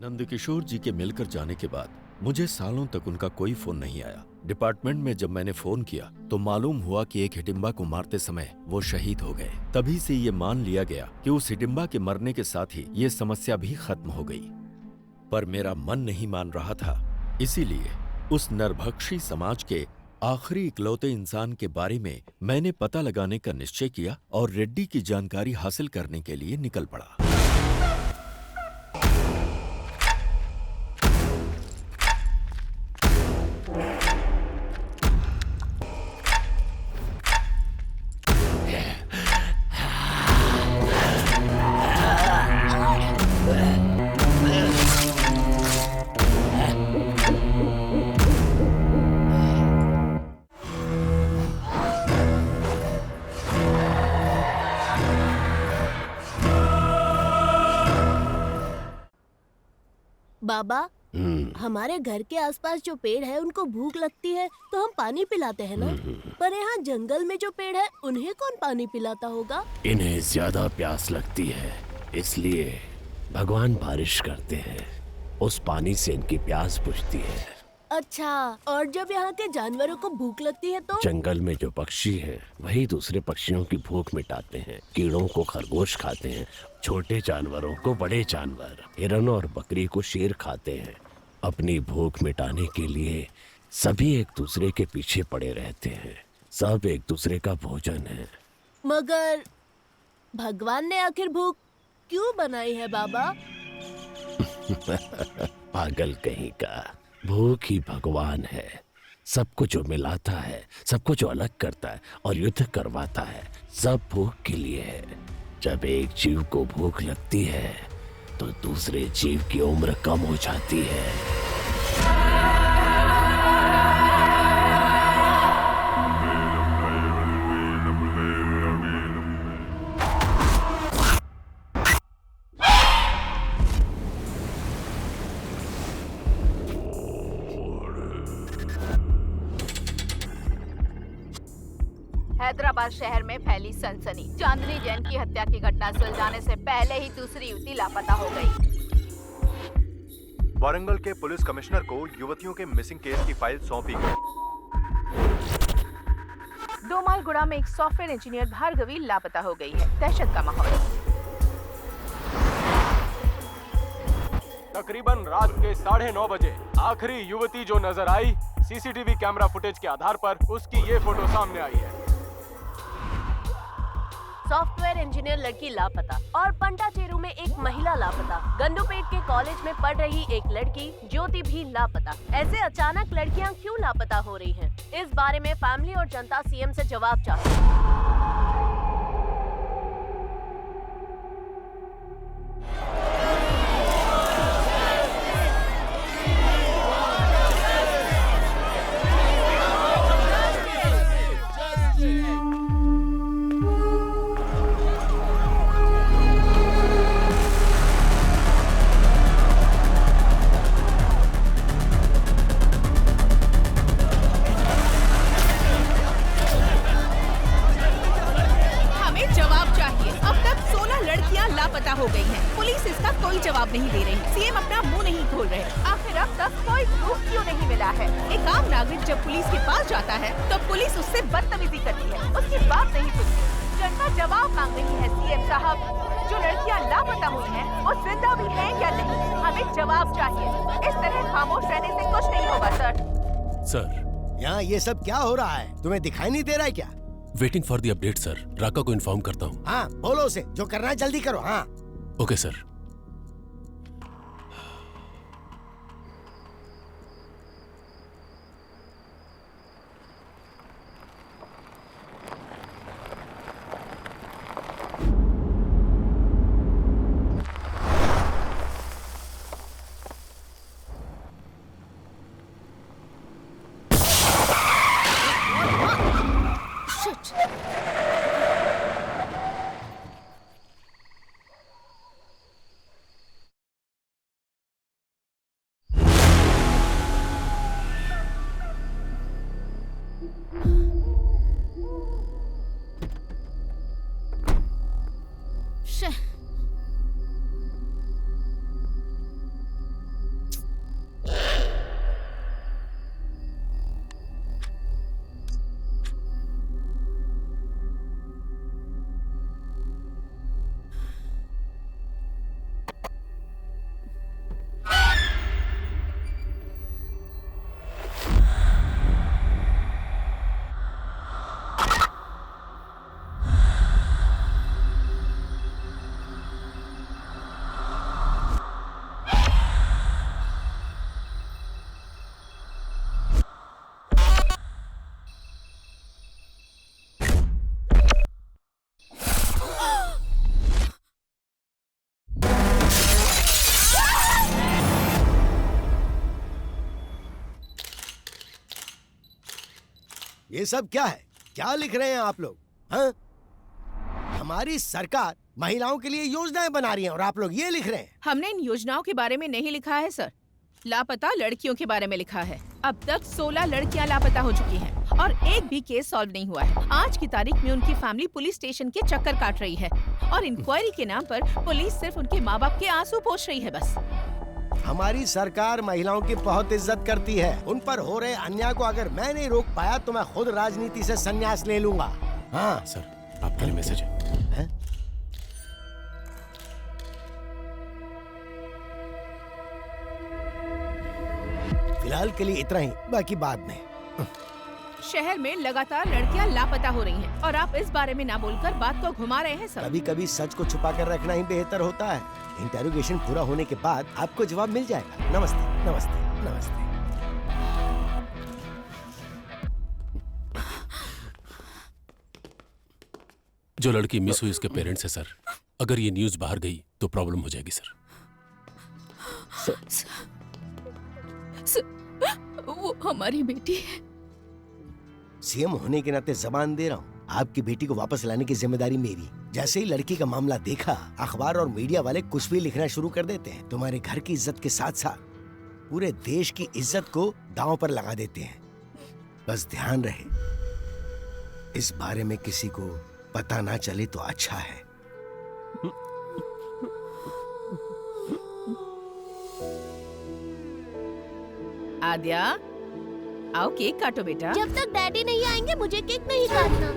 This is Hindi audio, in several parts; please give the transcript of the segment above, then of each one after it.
नंदकिशोर जी के मिलकर जाने के बाद मुझे सालों तक उनका कोई फोन नहीं आया। डिपार्टमेंट में जब मैंने फोन किया तो मालूम हुआ कि एक हिडिंबा को मारते समय वो शहीद हो गए। तभी से ये मान लिया गया कि उस हिडिंबा के मरने के साथ ही ये समस्या भी खत्म हो गई। पर मेरा मन नहीं मान रहा था, इसीलिए उस नरभक्षी समाज के आखिरी इकलौते इंसान के बारे में मैंने पता लगाने का निश्चय किया और रेड्डी की जानकारी हासिल करने के लिए निकल पड़ा। बाबा, हमारे घर के आसपास जो पेड़ है उनको भूख लगती है तो हम पानी पिलाते हैं ना। पर यहाँ जंगल में जो पेड़ है उन्हें कौन पानी पिलाता होगा? इन्हें ज्यादा प्यास लगती है, इसलिए भगवान बारिश करते हैं। उस पानी से इनकी प्यास बुझती है। अच्छा, और जब यहाँ के जानवरों को भूख लगती है तो? जंगल में जो पक्षी हैं, वही दूसरे पक्षियों की भूख मिटाते हैं। कीड़ों को खरगोश खाते हैं, छोटे जानवरों को बड़े जानवर, हिरन और बकरी को शेर खाते हैं। अपनी भूख मिटाने के लिए सभी एक दूसरे के पीछे पड़े रहते हैं। सब एक दूसरे का भोजन है। मगर भगवान ने आखिर भूख क्यों बनाई है बाबा? पागल कहीं का, भूख ही भगवान है। सबको जो मिलाता है, सबको जो अलग करता है और युद्ध करवाता है, सब भूख के लिए है। जब एक जीव को भूख लगती है तो दूसरे जीव की उम्र कम हो जाती है। हैदराबाद शहर में फैली सनसनी। चांदनी जैन की हत्या की घटना सुलझाने से पहले ही दूसरी युवती लापता हो गई। वारंगल के पुलिस कमिश्नर को युवतियों के मिसिंग केस की फाइल सौंपी गई। 2 माइलगुड़ा में एक सॉफ्टवेयर इंजीनियर भार्गवी लापता हो गई है। दहशत का माहौल। तकरीबन रात के 9:30 बजे आखिरी युवती जो नजर आई, सीसीटीवी कैमरा फुटेज के आधार पर उसकी ये फोटो सामने आई है। सॉफ्टवेयर इंजीनियर लड़की लापता और पंडाचेरू में एक महिला लापता। गंडूपेट के कॉलेज में पढ़ रही एक लड़की ज्योति भी लापता। ऐसे अचानक लड़कियां क्यों लापता हो रही हैं? इस बारे में फैमिली और जनता सीएम से जवाब चाहती है। हो गई हैं। पुलिस इसका कोई जवाब नहीं दे रही। सीएम अपना मुंह नहीं खोल रहे। आखिर अब तक कोई प्रूफ क्यों नहीं मिला है? एक आम नागरिक जब पुलिस के पास जाता है तो पुलिस उससे बदतमीजी करती है, उसकी बात नहीं सुनती। जनता जवाब मांग रही है। सीएम साहब, जो लड़कियां लापता हुई हैं, वो जिंदा भी हैं या नहीं? हमें जवाब चाहिए। इस तरह खामोश रहने से कुछ नहीं होगा सर, यहाँ ये सब क्या हो रहा है? तुम्हें दिखाई नहीं दे रहा है क्या? Waiting for the update sir. Raka को इन्फॉर्म करता हूँ। हाँ, बोलो उसे जो करना है जल्दी करो। हाँ ओके सर। ये सब क्या है? क्या लिख रहे हैं आप लोग? हाँ? हमारी सरकार महिलाओं के लिए योजनाएं बना रही है और आप लोग ये लिख रहे हैं? हमने इन योजनाओं के बारे में नहीं लिखा है सर, लापता लड़कियों के बारे में लिखा है। अब तक 16 लड़कियां लापता हो चुकी हैं और एक भी केस सॉल्व नहीं हुआ है। आज की तारीख में उनकी फैमिली पुलिस स्टेशन के चक्कर काट रही है और इंक्वायरी के नाम पर पुलिस सिर्फ उनके माँ बाप के आंसू पोंछ रही है बस। हमारी सरकार महिलाओं की बहुत इज्जत करती है। उन पर हो रहे अन्याय को अगर मैं नहीं रोक पाया तो मैं खुद राजनीति से संन्यास ले लूंगा। हाँ सर, आपके लिए मैसेज है। फिलहाल के लिए इतना ही, बाकी बाद में। शहर में लगातार लड़कियां लापता हो रही हैं और आप इस बारे में ना बोलकर बात को घुमा रहे हैं सर। कभी कभी सच को छुपा कर रखना ही बेहतर होता है। इंटेरोगेशन पूरा होने के बाद आपको जवाब मिल जाएगा। नमस्ते, नमस्ते, नमस्ते। जो लड़की मिस हुई उसके पेरेंट्स है सर। अगर ये न्यूज बाहर गई तो प्रॉब्लम हो जाएगी सर। वो हमारी बेटी है। सीएम होने के नाते जबान दे रहा हूँ, आपकी बेटी को वापस लाने की जिम्मेदारी मेरी। जैसे ही लड़की का मामला देखा, अखबार और मीडिया वाले कुछ भी लिखना शुरू कर देते हैं। तुम्हारे घर की इज्जत के साथ साथ पूरे देश की इज्जत को दांव पर लगा देते हैं। बस ध्यान रहे, इस बारे में किसी को पता ना चले तो अच्छा है। आद्या, आओ केक काटो बेटा। जब तक डैडी नहीं आएंगे मुझे केक नहीं काटना।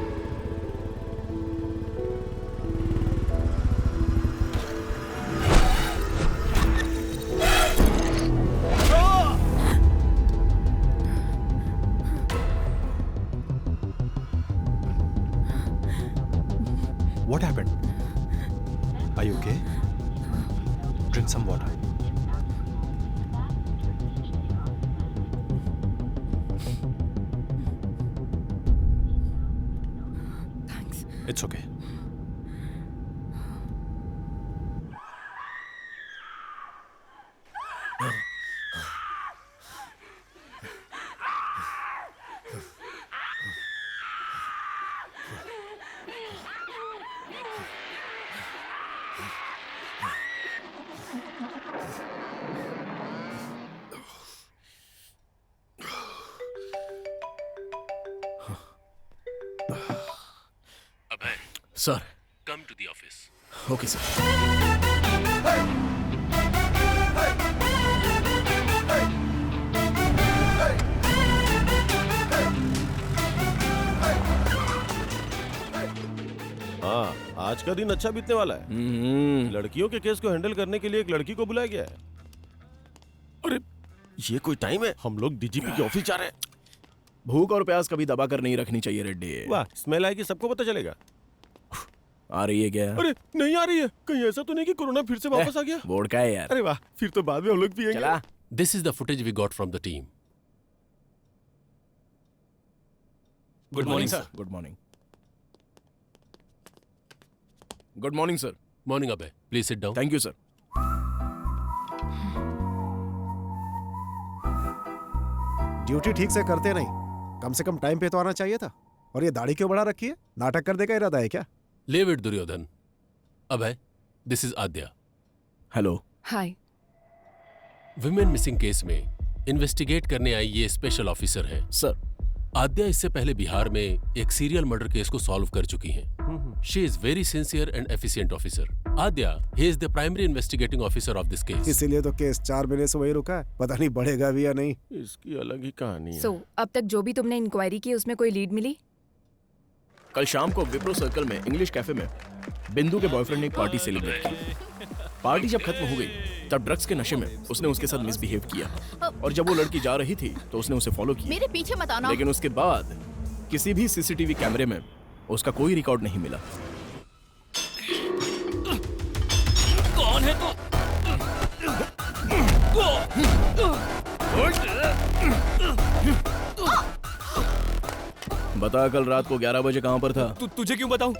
What happened? Are you okay? Drink some water. Thanks. It's okay. Sir, come to the office. Okay sir. हाँ, आज का दिन अच्छा बीतने वाला है। लड़कियों के केस को हैंडल करने के लिए एक लड़की को बुलाया गया है। अरे ये कोई टाइम है? हम लोग डीजीपी के ऑफिस जा रहे हैं। भूख और प्यास कभी दबा कर नहीं रखनी चाहिए रेड्डी। वाह, स्मेल आएगी, सबको पता चलेगा। आ रही है क्या? अरे नहीं आ रही है। कहीं ऐसा तो नहीं कि कोरोना फिर से वापस आ गया? बोर्ड का है यार। अरे वाह, फिर तो बाद में हम लोग पिएंगे। चला। This is the footage we got from the team. Good morning sir. Good morning. Good morning sir. Morning अबे, please sit down. Thank you sir. Duty ठीक से करते नहीं, कम से कम टाइम पे तो आना चाहिए था। और ये दाढ़ी क्यों बढ़ा रखी है? नाटक करने का इरादा है क्या? Leave it Duryodhan. Abhay, this is Aadya. Hello. Hi. Women missing case में इन्वेस्टिगेट करने आई ये स्पेशल ऑफिसर है। सर, आद्या इससे पहले बिहार में एक सीरियल मर्डर केस को सॉल्व कर चुकी हैं। She is very sincere and efficient officer. Aadya, he is the primary investigating officer of this case. इसीलिए तो केस 4 महीने से वही रुका है। पता नहीं बढ़ेगा भी या नहीं। इसकी अलग ही कहानी है। सो, अब तक जो भी तुमने इंक्वायरी की उसमें कोई लीड मिली? कल शाम को विप्रो सर्कल में इंग्लिश कैफे में बिंदु के बॉयफ्रेंड ने एक पार्टी सेलिब्रेट की। पार्टी जब खत्म हो गई तब ड्रग्स के नशे में उसने उसके साथ मिसबिहेव किया और जब वो लड़की जा रही थी तो उसने उसे फॉलो किया। मेरे पीछे मत आना। लेकिन उसके बाद किसी भी सीसीटीवी कैमरे में उसका कोई रिकॉर्ड नहीं मिला। कौन है तू? बता, कल रात को 11 बजे कहाँ पर था? तुझे क्यों बताऊं?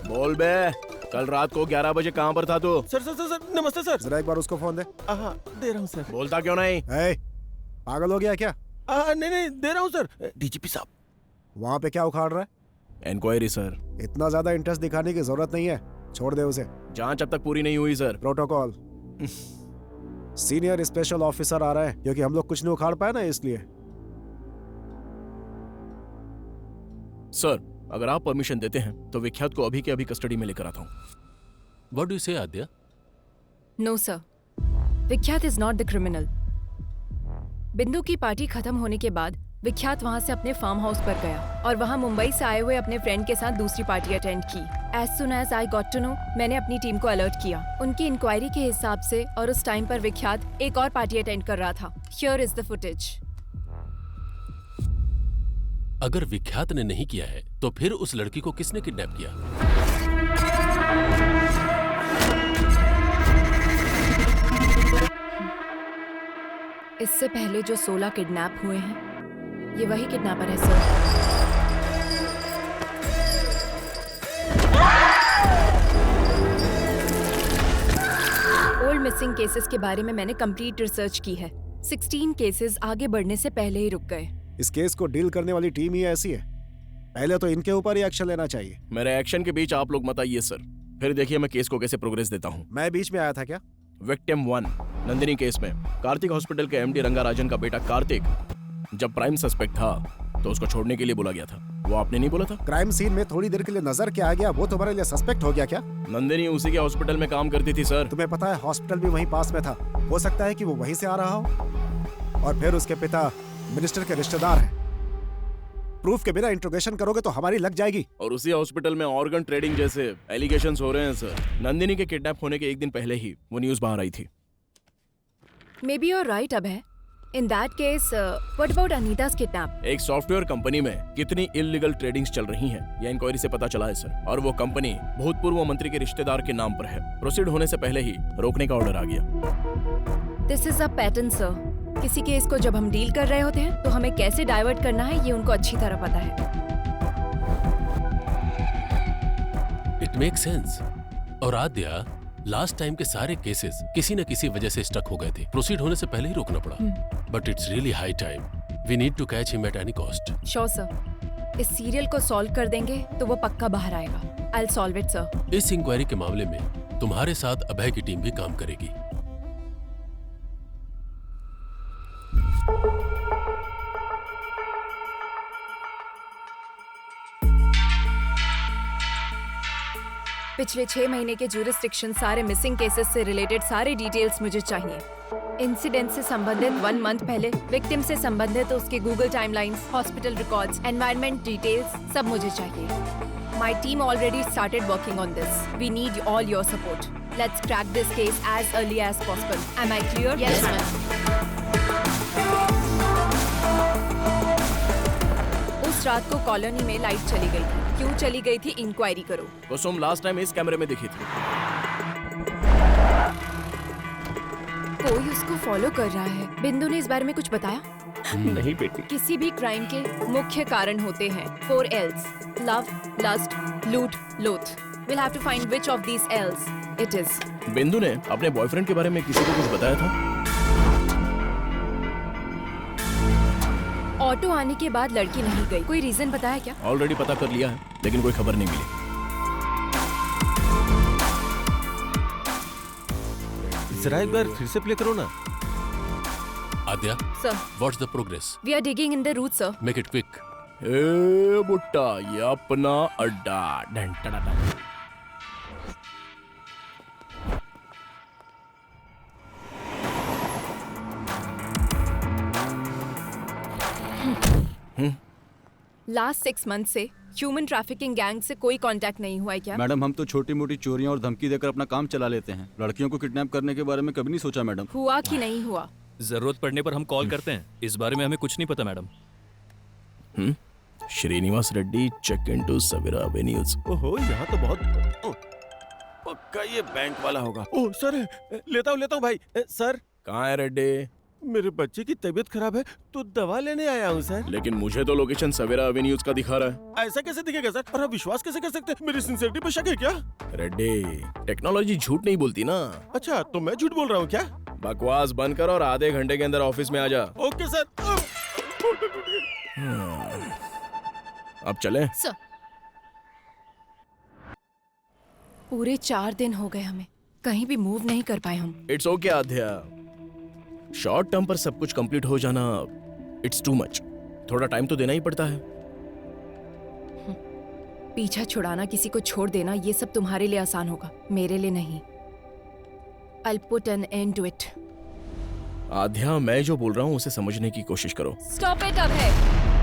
बोल बे, कल रात को 11 बजे कहाँ पर था तू? सर सर सर सर, नमस्ते सर। जरा एक बार उसको फोन दे। हाँ, दे रहा हूँ सर। बोलता क्यों नहीं? पागल हो गया क्या? नहीं दे रहा हूँ सर। डीजीपी साहब। वहाँ पे क्या उखाड़ रहा है? Inquiry sir. इतना ज्यादा इंटरेस्ट दिखाने की जरूरत नहीं है, छोड़ दे उसे। जांच अब तक पूरी नहीं हुई sir. Protocol. Senior special officer आ रहा है, क्योंकि हम लोग कुछ नहीं उखाड़ पाए ना, इसलिए। सर अगर आप परमिशन देते हैं तो विख्यात को अभी के अभी कस्टडी में लेकर आता हूँ। व्हाट डू यू से आद्या? नो सर, विख्यात इज नॉट द क्रिमिनल। बिंदु की पार्टी खत्म होने के बाद विख्यात वहां से अपने फार्म हाउस पर गया और वहां मुंबई से आए हुए अपने फ्रेंड के साथ दूसरी पार्टी अटेंड की। As soon as I got to know, मैंने अपनी टीम को अलर्ट किया। उनकी इंक्वायरी के हिसाब से और उस टाइम पर विख्यात एक और पार्टी अटेंड कर रहा था। Here is the footage. अगर विख्यात ने नहीं किया है तो फिर उस लड़की को किसने किडनैप किया? इससे पहले जो 16 किडनैप हुए हैं, ये वही किडनैपर है सर। ओल्ड मिसिंग केसेस के बारे में मैंने कंप्लीट रिसर्च की है। 16 केसेस आगे बढ़ने से पहले ही रुक गए। इस केस को डील करने वाली टीम ही ऐसी है, पहले तो इनके ऊपर ही एक्शन लेना चाहिए। मेरे एक्शन के बीच आप लोग मत आइए सर, फिर देखिए मैं केस को कैसे प्रोग्रेस देता हूँ। मैं बीच में आया था क्या? विक्टिम 1 नंदिनी केस में कार्तिक हॉस्पिटल के एमडी रंगाराजन का बेटा कार्तिक जब प्राइम सस्पेक्ट था तो उसको छोड़ने के लिए बोला गया था। वो आपने नहीं बोला था? क्राइम सीन में थोड़ी देर के लिए नजर के आ गया, वो तुम्हारे लिए सस्पेक्ट हो गया क्या? नंदिनी उसी के हॉस्पिटल में काम करती थी सर। तुम्हें पता है हॉस्पिटल भी वहीं पास में था, हो सकता है कि वो वहीं से आ रहा हो। और फिर उसके पिता मिनिस्टर के रिश्तेदार हैं। प्रूफ के बिना इंट्रोगेशन करोगे तो हमारी लग जाएगी। और उसी हॉस्पिटल में ऑर्गन ट्रेडिंग जैसे एलिगेशंस हो रहे हैं सर। नंदिनी के किडनैप होने के एक दिन पहले ही वो न्यूज बाहर आई थी। Maybe you're right Abhay. In that case, what about Anita's kidnap? एक सॉफ्टवेयर कंपनी में कितनी इल्लीगल ट्रेडिंग्स चल रही हैं, यह इंक्वायरी से पता चला है सर। और वो कंपनी भूतपूर्व मंत्री के रिश्तेदार के नाम पर है। प्रोसीड होने से पहले ही रोकने का ऑर्डर आ गया। This is a pattern, sir. किसी केस को जब हम डील कर रहे होते हैं तो हमें कैसे डाइवर्ट करना है ये उनको अच्छी तरह पता है। It makes sense. और आद्या, लास्ट टाइम के सारे केसेस किसी न किसी वजह से स्टक हो गए थे। प्रोसीड होने से पहले ही रोकना पड़ा। But it's really high time. We need to catch him at any cost. Sure sir. इस सीरियल को सॉल्व कर देंगे तो वो पक्का बाहर आएगा। I'll solve it, sir. इस इंक्वायरी के मामले में तुम्हारे साथ अभय की टीम भी काम करेगी। पिछले 6 महीने के ज्यूरिसडिक्शन, सारे मिसिंग केसेस से रिलेटेड सारे डिटेल्स मुझे चाहिए। इंसिडेंट से संबंधित 1 मंथ पहले, विक्टिम से संबंधित उसके Google timelines, hospital records, environment details, सब मुझे चाहिए। My team already started working on this. We need all your support. Let's crack this case as early as possible. Am I clear? Yes ma'am. उस रात को कॉलोनी में लाइट चली गई थी। क्यों चली गई थी, इंक्वायरी करो। कुसुम लास्ट टाइम इस कैमरे में दिखी थी। कोई उसको फॉलो कर रहा है। बिंदु ने इस बारे में कुछ बताया? नहीं बेटी। किसी भी क्राइम के मुख्य कारण होते हैं 4 L's: लव, लस्ट, लूट, लोथ। We'll have to find which of these L's it is. बिंदु ने अपने बॉयफ्रेंड के बारे में किसी को कुछ बताया था? ऑटो आने के बाद लड़की नहीं गई, कोई रीजन बताया क्या? ऑलरेडी पता कर लिया है, लेकिन कोई खबर नहीं मिली। जरा एक बार फिर से प्ले करो ना। Aadya, Sir, what's the progress? we are digging in the root, sir. Make it quick. ए बुट्टा, ये अपना अड्डा। Done tada done. Last 6 month से ह्यूमन ट्रैफिकिंग गैंग से कोई कांटेक्ट नहीं हुआ है क्या? मैडम, हम तो छोटी मोटी चोरियां और धमकी देकर अपना काम चला लेते हैं। लड़कियों को किडनैप करने के बारे में कभी नहीं सोचा मैडम। हुआ कि नहीं हुआ? जरूरत पड़ने पर हम कॉल करते हैं। इस बारे में हमें कुछ नहीं पता madam. Srinivas Reddy, check into Savera avenues. ओहो, यहाँ तो बहुत पक्का ये बैंक वाला होगा। ओह सर, लेता हूँ भाई। सर, कहाँ है रेड्डी? मेरे बच्चे की तबीयत खराब है तो दवा लेने आया हूँ सर। लेकिन मुझे तो लोकेशन सवेरा एवेन्यूज का दिखा रहा है। ऐसा कैसे दिखेगा सर? और आप विश्वास कैसे कर सकते हैं? मेरी सिंसियरिटी पे शक है क्या? रेड्डी, टेक्नोलॉजी झूठ नहीं बोलती ना। अच्छा, तो मैं झूठ बोल रहा हूँ क्या? बकवास बंद कर और आधे घंटे के अंदर ऑफिस में आ जा। Okay sir. अब चलें? सर, पूरे 4 दिन हो गए हमें, कहीं भी मूव नहीं कर पाए हम। It's okay Aadhya, short term पर सब कुछ कंप्लीट हो जाना इट्स टू मच। थोड़ा टाइम तो देना ही पड़ता है। पीछा छुड़ाना, किसी को छोड़ देना, ये सब तुम्हारे लिए आसान होगा, मेरे लिए नहीं। I'll put an end to it. आध्या, मैं जो बोल रहा हूँ उसे समझने की कोशिश करो। Stop it अब है।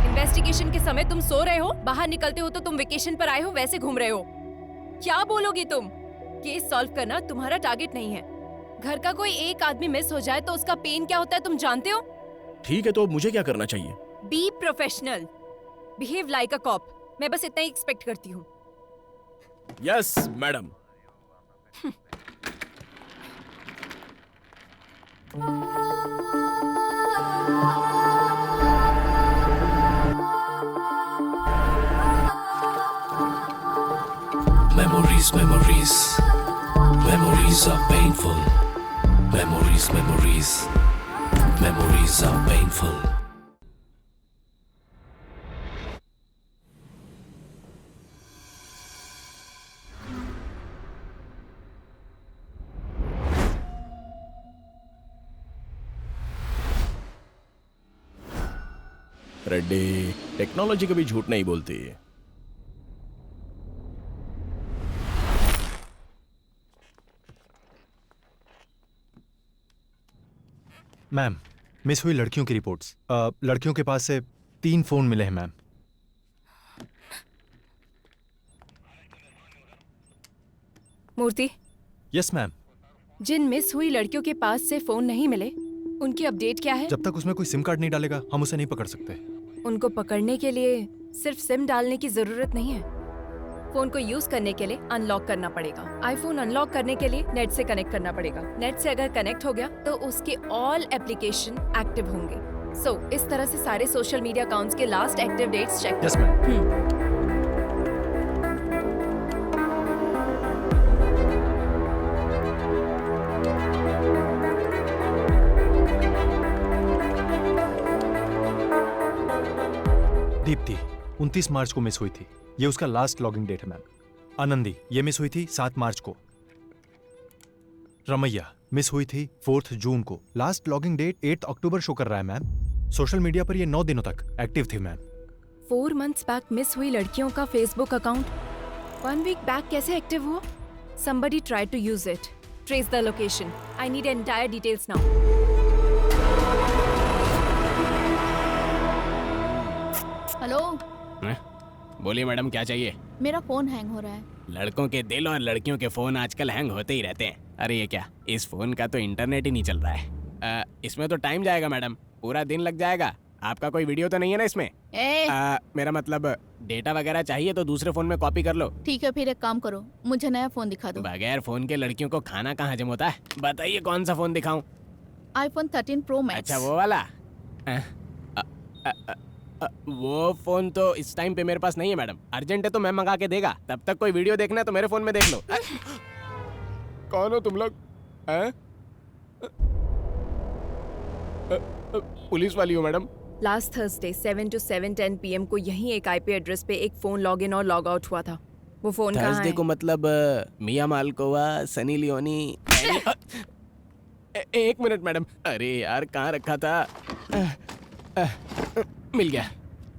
इन्वेस्टिगेशन के समय तुम सो रहे हो, बाहर निकलते हो तो तुम वेकेशन पर आए हो, वैसे घूम रहे हो। क्या बोलोगी तुम? केस सॉल्व करना तुम्हारा टारगेट नहीं है। घर का कोई एक आदमी मिस हो जाए तो उसका पेन क्या होता है तुम जानते हो? ठीक है, तो अब मुझे क्या करना चाहिए? Be professional, behave like a cop. मैं बस इतना ही एक्सपेक्ट करती हूँ। Yes madam. Memories, memories, memories are painful. Memories, memories, memories are painful. Reddy, technology कभी झूठ नहीं बोलती। मैम, मिस हुई लड़कियों की रिपोर्ट्स। लड़कियों के पास से 3 फोन मिले हैं मैम। मूर्ति। Yes ma'am. जिन मिस हुई लड़कियों के पास से फोन नहीं मिले, उनकी अपडेट क्या है? जब तक उसमें कोई सिम कार्ड नहीं डालेगा हम उसे नहीं पकड़ सकते। उनको पकड़ने के लिए सिर्फ सिम डालने की जरूरत नहीं है। फोन को यूज करने के लिए अनलॉक करना पड़ेगा। आईफोन अनलॉक करने के लिए नेट से कनेक्ट करना पड़ेगा। नेट से अगर कनेक्ट हो गया तो उसके ऑल एप्लीकेशन एक्टिव होंगे। सो इस तरह से सारे सोशल मीडिया अकाउंट्स के last active dates check. Yes ma'am. Deepti 29 मार्च को मिस हुई थी, ये उसका लास्ट लॉगिंग डेट है मैम। आनंदी, ये मिस हुई थी 7 मार्च को। रमैया मिस हुई थी 4 जून को। लास्ट लॉगिंग डेट 8 अक्टूबर शो कर रहा है मैम। सोशल मीडिया पर ये 9 दिनों तक एक्टिव थी मैम। 4 मंथ्स बैक मिस हुई लड़कियों का फेसबुक अकाउंट 1 वीक बैक कैसे एक्टिव हुआ? Somebody tried to use it. Trace the location. I need entire details now. Hello. बोलिए मैडम, क्या चाहिए? मेरा फोन हैंग हो रहा है। लड़कों के दिल और लड़कियों के फोन आजकल हैंग होते ही रहते हैं। अरे ये क्या, इस फोन का तो इंटरनेट ही नहीं चल रहा है। इसमें तो टाइम जाएगा मैडम, पूरा दिन लग जाएगा। आपका कोई वीडियो तो नहीं है ना इसमें? मेरा मतलब डेटा वगैरह चाहिए तो दूसरे फोन में कॉपी कर लो। ठीक है, फिर एक काम करो, मुझे नया फोन दिखा दो। बगैर फोन के लड़कियों को खाना कहाँ हजम होता है? बताइए कौन सा फोन दिखाऊं? iPhone 13 Pro Max। अच्छा वो वाला? वो फोन तो इस टाइम पे मेरे पास नहीं है मैडम। अर्जेंट है तो मैं मंगा के देगा। तब तक कोई वीडियो देखना है तो मेरे फोन में देख लो। कौन हो तुम लोग? पुलिस वाली हो madam? Last Thursday 7 to 7:10 PM को यही एक IP एड्रेस पे एक फोन लॉग इन और लॉग आउट हुआ था। वो फोन कहाँ है? थर्सडे को मतलब मिया मालकोवा, सनी लियोनी। एक मिनट मैडम। अरे यार कहाँ रखा था? मिल गया,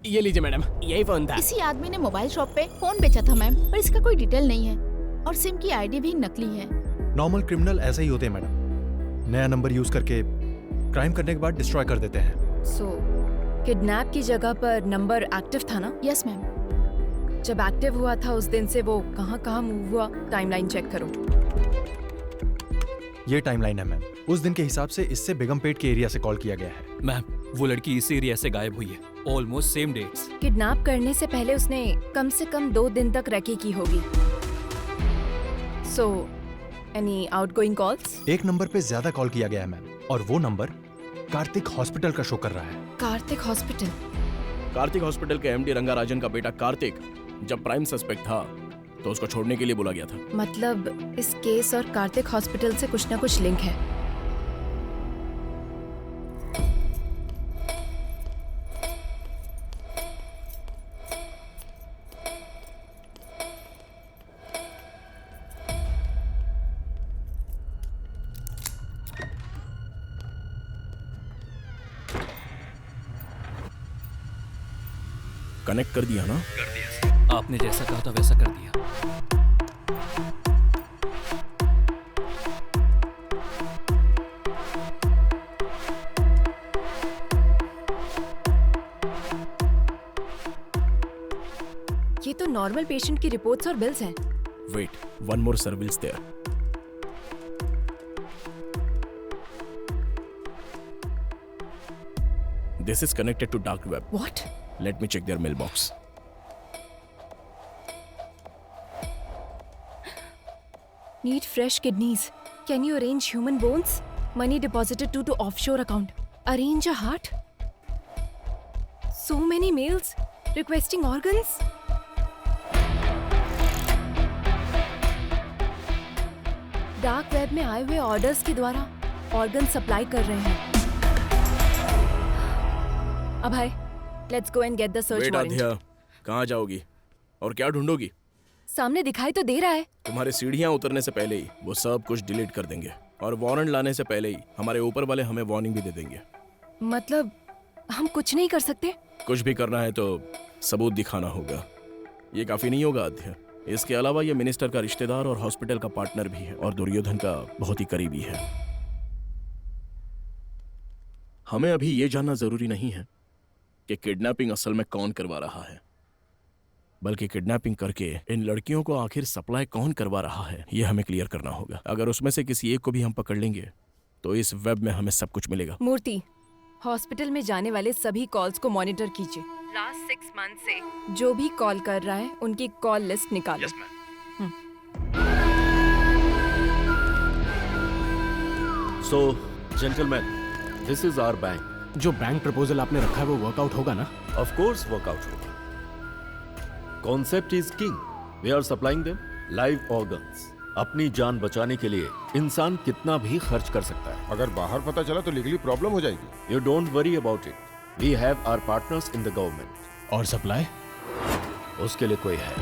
ये लीजिए मैडम, यही फोन था। किसी आदमी ने मोबाइल शॉप पे फोन बेचा था मैम, पर इसका कोई डिटेल नहीं है और सिम की आईडी भी नकली है। नॉर्मल क्रिमिनल ऐसे ही होते हैं मैडम, नया नंबर यूज करके क्राइम करने के बाद डिस्ट्रॉय कर देते हैं। सो किडनैप की जगह पर नंबर एक्टिव था ना? Yes ma'am. जब एक्टिव हुआ था उस दिन से वो कहाँ मूव हुआ, टाइमलाइन चेक करो। ये टाइमलाइन है मैम, उस दिन के हिसाब से इससे बेगमपेट के एरिया से कॉल किया गया है। मैम, वो लड़की इस एरिया से गायब हुई है, ऑलमोस्ट सेम डेट्स। किडनैप करने से पहले उसने कम से कम 2 दिन तक रैकी की होगी। So any outgoing calls? एक नंबर पे ज्यादा कॉल किया गया है मैम, और वो नंबर कार्तिक हॉस्पिटल का शो कर रहा है। कार्तिक हॉस्पिटल? कार्तिक हॉस्पिटल के MD रंगाराजन का बेटा कार्तिक जब प्राइम सस्पेक्ट था तो उसको छोड़ने के लिए बोला गया था। मतलब इस केस और कार्तिक हॉस्पिटल से कुछ ना कुछ लिंक है। कनेक्ट कर दिया ना? कर दिया। आपने जैसा कहा था वैसा कर दिया। ये तो नॉर्मल पेशेंट की रिपोर्ट्स और बिल्स हैं। Wait, one more surveillance there. This is connected to dark web. What? Let me check their mailbox. Need fresh kidneys. Can you arrange human bones? Money deposited to offshore account. Arrange a heart? So many mails requesting organs. Dark web में आए हुए ऑर्डर्स के द्वारा ऑर्गन सप्लाई कर रहे हैं। Abhay, let's go and get the search wait warrant. Aadhya, कहाँ जाओगी और क्या ढूंढोगी? सामने दिखाई तो दे रहा है। तुम्हारे सीढ़ियाँ उतरने से पहले ही वो सब कुछ डिलीट कर देंगे और वारंट लाने से पहले ही हमारे ऊपर वाले हमें वार्निंग भी दे देंगे। मतलब हम कुछ नहीं कर सकते? कुछ भी करना है तो सबूत दिखाना होगा। ये काफी नहीं होगा अध्या। इसके अलावा ये मिनिस्टर का रिश्तेदार और हॉस्पिटल का पार्टनर भी है और दुर्योधन का बहुत ही करीबी है। हमें अभी ये जानना जरूरी नहीं है कि किडनैपिंग असल में कौन करवा रहा है, बल्कि किडनैपिंग करके इन लड़कियों को आखिर सप्लाई कौन करवा रहा है, ये हमें क्लियर करना होगा। अगर उसमें से किसी एक को भी हम पकड़ लेंगे तो इस वेब में हमें सब कुछ मिलेगा। मूर्ति, हॉस्पिटल में जाने वाले सभी कॉल्स को मॉनिटर कीजिए। लास्ट 6 मंथ से जो भी कॉल कर रहा है उनकी कॉल लिस्ट निकालो। So, gentlemen, this is our bank. जो बैंक प्रपोजल आपने रखा है वो वर्कआउट होगा ना? Of course workout होगा। Concept is king. We are supplying them live organs. अपनी जान बचाने के लिए इंसान कितना भी खर्च कर सकता है। अगर बाहर पता चला तो लीगली प्रॉब्लम हो जाएगी। You don't worry about it. We have our partners in the government. और सप्लाई? उसके लिए कोई है।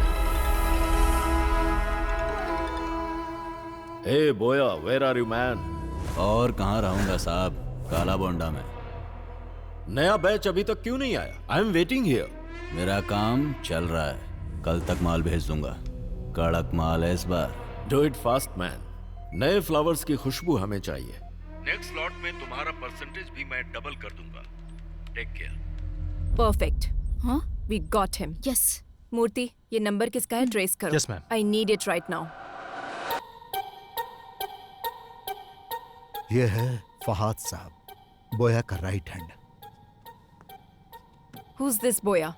Hey boya, where are you man? और कहाँ रहूंगा साहब, काला बोंडा में। नया बैच अभी तक क्यों नहीं आया? I am waiting here. मेरा काम चल रहा है, कल तक माल भेज दूंगा। कड़क माल है इस बार। Do it fast man. नए फ्लावर्स की खुशबू हमें चाहिए। नेक्स्ट लॉट में तुम्हारा परसेंटेज भी मैं डबल कर दूंगा। Take care. परफेक्ट। हाँ? We got him. Yes. Murthy, ये नंबर किसका है? ट्रेस करो। Yes, ma'am. I need it right now. ये है फहाद साहब, बोया का राइट हैंड। Who's this बोया?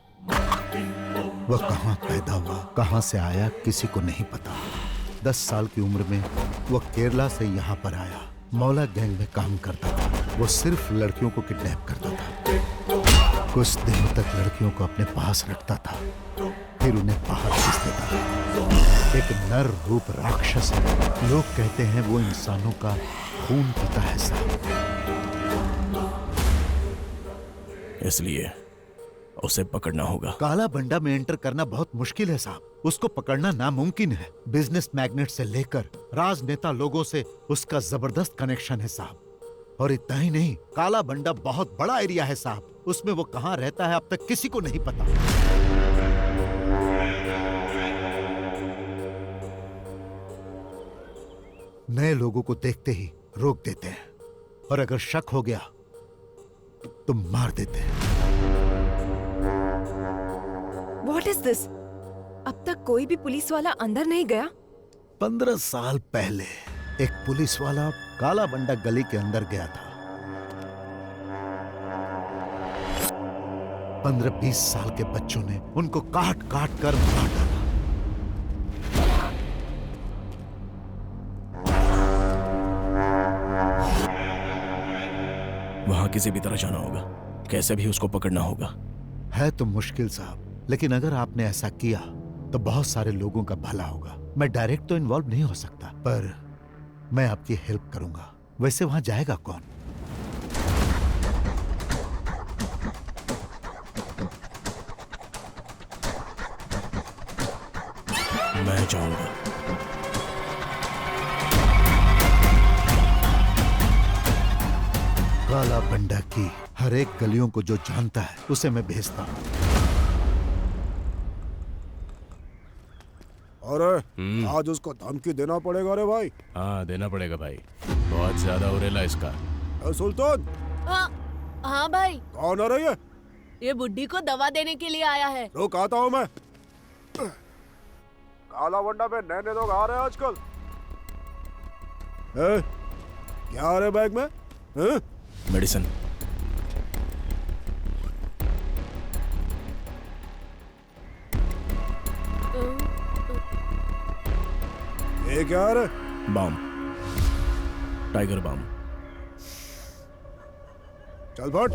वह कहाँ पैदा हुआ, कहाँ से आया, किसी को नहीं पता। 10 साल की उम्र में वह केरला से यहाँ पर आया। मौला गैंग में काम करता था। वो सिर्फ लड़कियों को किडनैप करता था। कुछ दिनों तक लड़कियों को अपने पास रखता था, फिर उन्हें बाहर भेज देता था। एक नर रूप राक्षस है। लोग कहते हैं वो इंसानों का खून पीता है साहब। इसलिए उसे पकड़ना होगा। काला बंडा में एंटर करना बहुत मुश्किल है साहब। उसको पकड़ना नामुमकिन है। बिजनेस मैग्नेट से लेकर राजनेता लोगों से उसका जबरदस्त कनेक्शन है साहब। और इतना ही नहीं, काला बंडा बहुत बड़ा एरिया है साहब। उसमें वो कहाँ रहता है अब तक किसी को नहीं पता। नए लोगों को देखते ही रोक देते हैं और अगर शक हो गया तो मार देते हैं। What is this? अब तक कोई भी पुलिस वाला अंदर नहीं गया? 15 साल पहले एक पुलिस वाला काला बंडा गली के अंदर गया था। 15-20 साल के बच्चों ने उनको काट काट कर मार डाला। वहां किसी भी तरह जाना होगा, कैसे भी उसको पकड़ना होगा। है तो मुश्किल साहब, लेकिन अगर आपने ऐसा किया तो बहुत सारे लोगों का भला होगा। मैं डायरेक्ट तो इन्वॉल्व नहीं हो सकता, पर मैं आपकी हेल्प करूंगा। वैसे वहां जाएगा कौन? मैं जाऊंगा। काला बंडा की हर एक गलियों को जो जानता है उसे मैं भेजता हूं। अरे आज उसको धमकी देना पड़ेगा रे भाई। हाँ देना पड़ेगा भाई, बहुत ज्यादा हो रेला इसका। सुल्तान। हाँ भाई। कौन आ रही है? ये बुड्ढी को दवा देने के लिए आया है। रुक आता हूँ मैं। काला वंडा में नए लोग आ रहे हैं आजकल। क्या आ रहे बैग में? मेडिसिन। ये क्या आ रहा? बम, टाइगर बम। चल फट।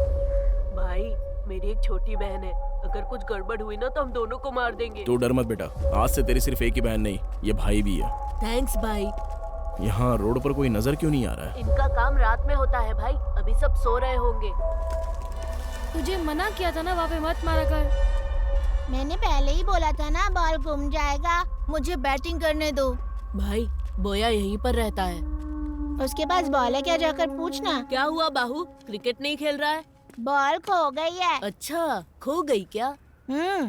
भाई मेरी एक छोटी बहन है, अगर कुछ गड़बड़ हुई ना तो हम दोनों को मार देंगे। तू डर मत बेटा, आज से तेरी सिर्फ एक ही बहन नहीं, ये भाई भी है। थैंक्स भाई। यहाँ रोड पर कोई नजर क्यों नहीं आ रहा है? इनका काम रात में होता है भाई, अभी सब सो रहे होंगे। तुझे मना किया था ना वहाँ पे मत मारा कर। मैंने पहले ही बोला था ना बॉल घूम जाएगा, मुझे बैटिंग करने दो। भाई बोया यहीं पर रहता है। उसके पास बॉल है क्या, जाकर पूछना। क्या हुआ बाहू, क्रिकेट नहीं खेल रहा है? बॉल खो गई है। अच्छा खो गई क्या?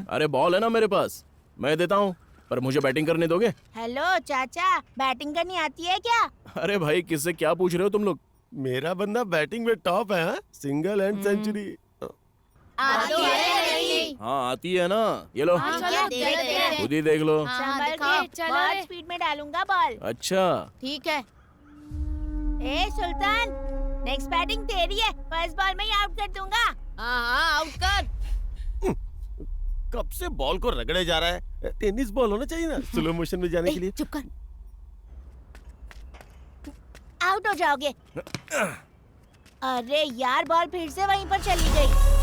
अरे बॉल है ना मेरे पास, मैं देता हूँ, पर मुझे बैटिंग करने दोगे? हेलो चाचा, बैटिंग करनी आती है क्या? अरे भाई किससे क्या पूछ रहे हो तुम लोग? मेरा बंदा बैटिंग में टॉप है, सिंगल एंड सेंचुरी। आती है नहीं? हाँ आती है ना, ये लो खुद ही देख लो। संभल के, बहुत स्पीड में डालूंगा बॉल। अच्छा ठीक है। ए सुल्तान, नेक्स्ट बैटिंग तेरी है, फर्स्ट बॉल में ही आउट कर दूंगा। हाँ आउट कर। कब से बॉल को रगड़े जा रहा है, टेनिस बॉल होना चाहिए ना स्लो मोशन में जाने के लिए। चुप कर, आउट हो जाओगे। अरे यार बॉल फिर से वहीं पर चली गई।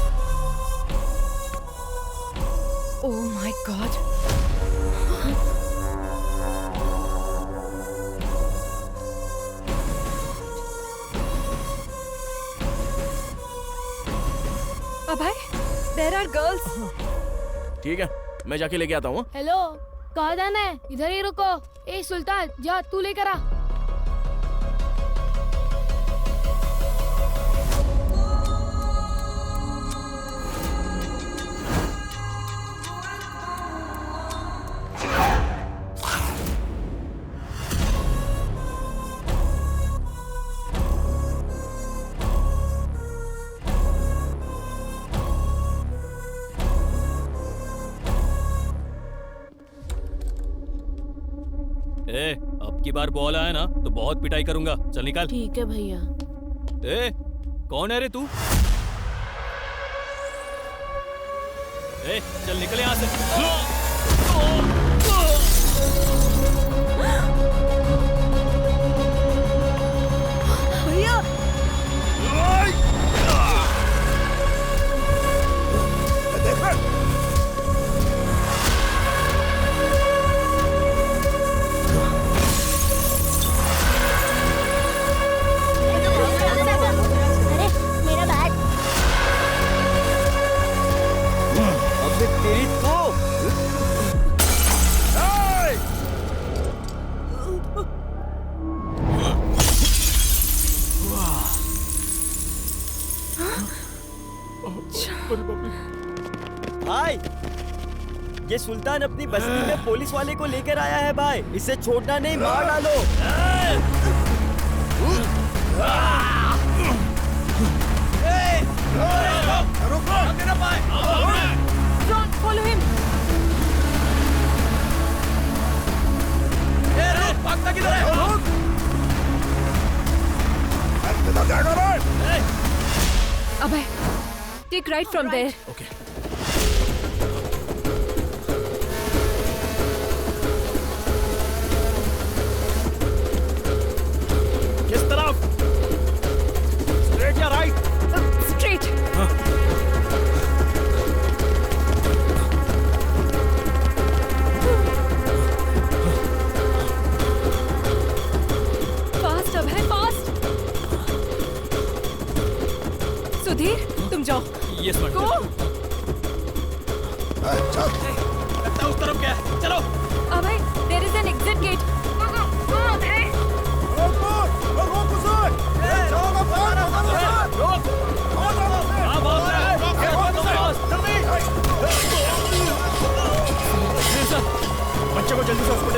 Oh my God. Abhay, there are girls. ठीक है, मैं जाके लेके आता हूँ। हेलो, कहाँ जाना है? इधर ही रुको। ए सुल्तान, जा तू लेकर आ। ए, अब की बार बॉल आया ना तो बहुत पिटाई करूंगा। चल निकाल। ठीक है भैया। ए, कौन है रे तू? ए, चल निकल यहाँ से। भैया भाई, ये सुल्तान अपनी बस्ती में पुलिस वाले को लेकर आया है भाई, इसे छोड़ना नहीं, मार डालो। follow him. भागता किधर है? अभय, take right from there. Okay. किस तरफ? Straight या right? Straight. Fast अभय, fast. सुधीर, तुम जाओ। Yes, madam. Go. लगता है उस तरफ क्या है? चलो। अभय, there is an exit gate. Go, अभय. बच्चे को जल्दी से हॉस्पिटल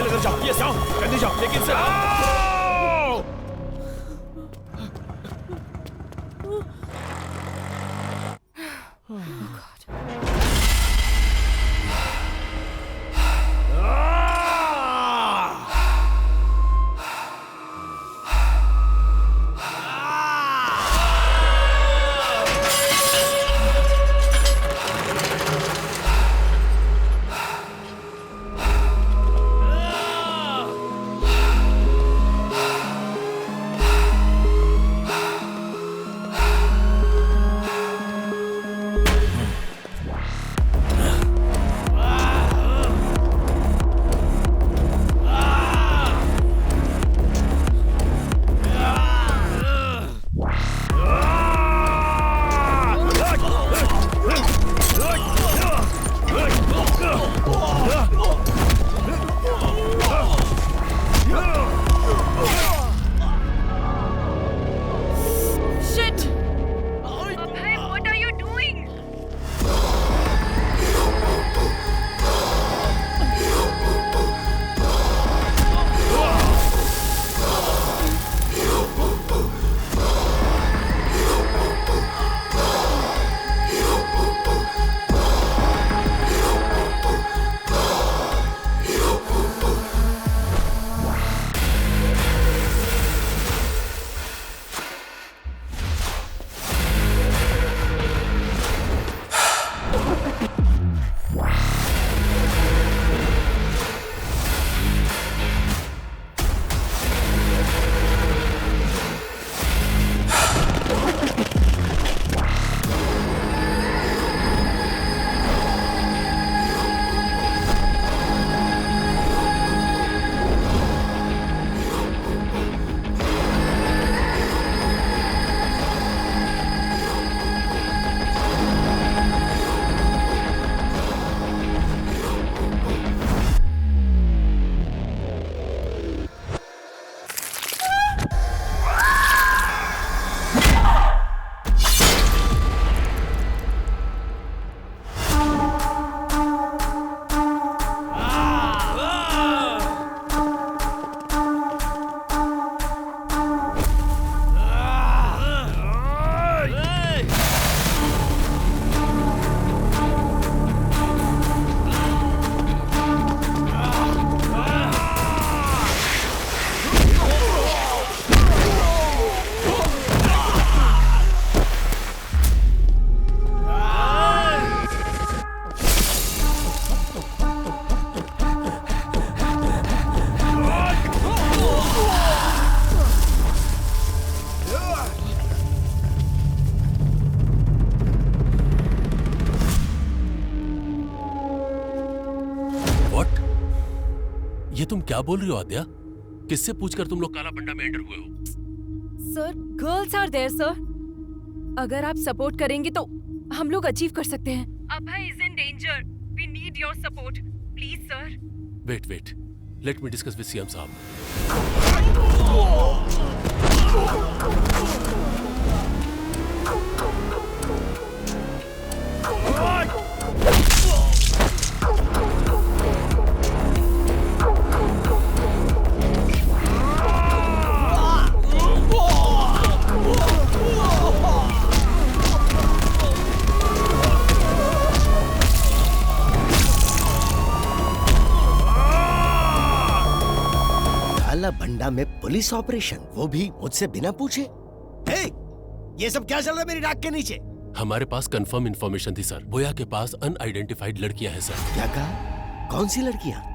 ये तुम क्या बोल रही हो आद्या? किससे पूछकर तुम लोग काला बंडा में एंटर हुए हो? Sir, girls are there sir. अगर आप सपोर्ट करेंगे तो हम लोग अचीव कर सकते हैं। Abhay is in danger. We need your support, please sir. Wait, let me discuss with CM sahab. काला भंडा में पुलिस ऑपरेशन, वो भी मुझसे बिना पूछे। हे, ये सब क्या चल रहा है मेरी नाक के नीचे? हमारे पास कंफर्म इंफॉर्मेशन थी सर। बोया के पास अनआइडेंटिफाइड लड़कियां हैं सर। क्या कहा? कौन सी लड़कियां?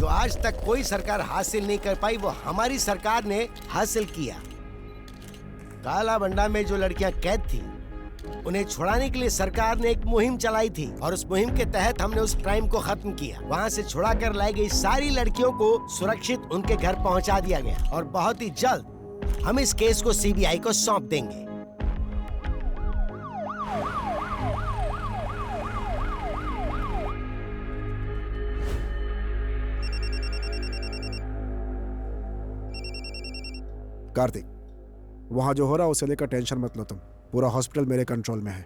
जो आज तक कोई सरकार हासिल नहीं कर पाई वो हमारी सरकार ने हासिल किया। काला बंडा में जो लड़कियां कैद थी उन्हें छुड़ाने के लिए सरकार ने एक मुहिम चलाई थी और उस मुहिम के तहत हमने उस क्राइम को खत्म किया। वहाँ से छुड़ा कर लाई गई सारी लड़कियों को सुरक्षित उनके घर पहुँचा दिया गया और बहुत ही जल्द हम इस केस को सीबीआई को सौंप देंगे। कार्तिक, वहां जो हो रहा है उसे लेकर टेंशन मत लो तुम। पूरा हॉस्पिटल मेरे कंट्रोल में है।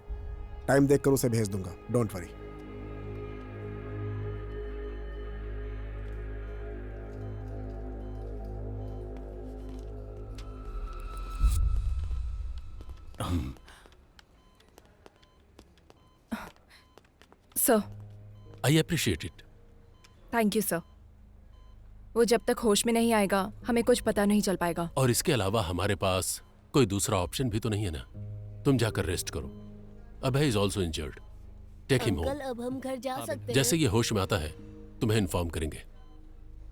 टाइम देखकर उसे भेज दूंगा, don't worry. Sir, I appreciate it. Thank you sir. वो जब तक होश में नहीं आएगा हमें कुछ पता नहीं चल पाएगा। और इसके अलावा हमारे पास कोई दूसरा ऑप्शन भी तो नहीं है ना। तुम जाकर रेस्ट करो। Abhay is also injured, take him home. अब हम घर जा सकते हैं। जैसे ये होश में आता है तुम्हें इन्फॉर्म करेंगे।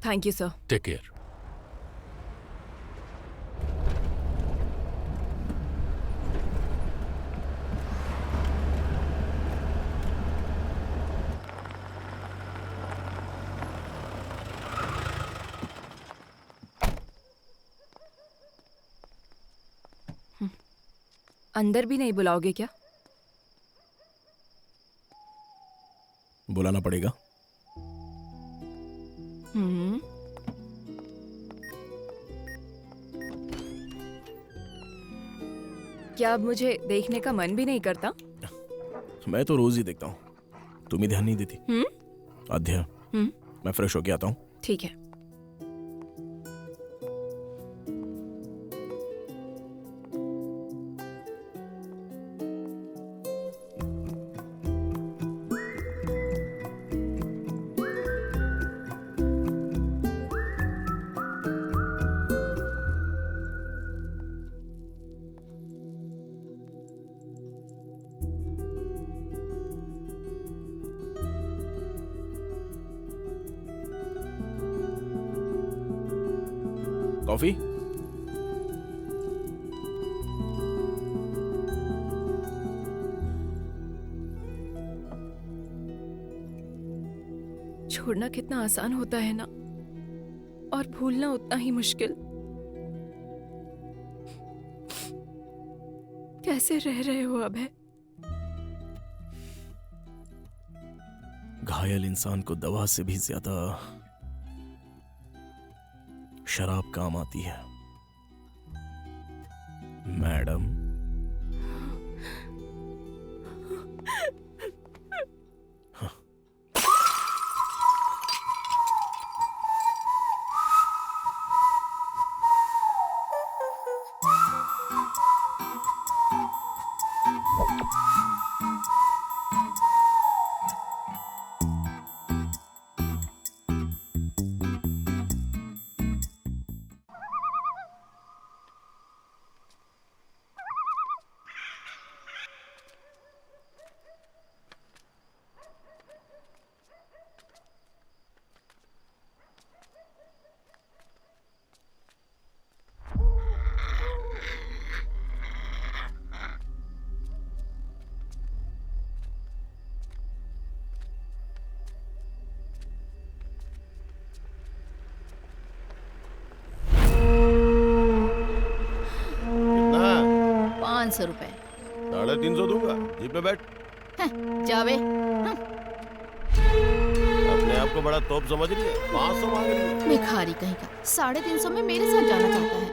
Thank you sir. Take care. अंदर भी नहीं बुलाओगे क्या? बुलाना पड़ेगा। क्या अब मुझे देखने का मन भी नहीं करता? मैं तो रोज ही देखता हूँ, तुम ही ध्यान नहीं देती। आध्या, मैं फ्रेश होके आता हूँ। ठीक है। कॉफी? छोड़ना कितना आसान होता है ना, और भूलना उतना ही मुश्किल। कैसे रह रहे हो अभय? घायल इंसान को दवा से भी ज्यादा शराब काम आती है मैडम। ₹500। 350 दूंगा। जीप पे बैठ। जावे। अपने आप को बड़ा तोप समझ रही है, 500 मांग रही है। भिखारी कहीं का 350 में मेरे साथ जाना चाहता है।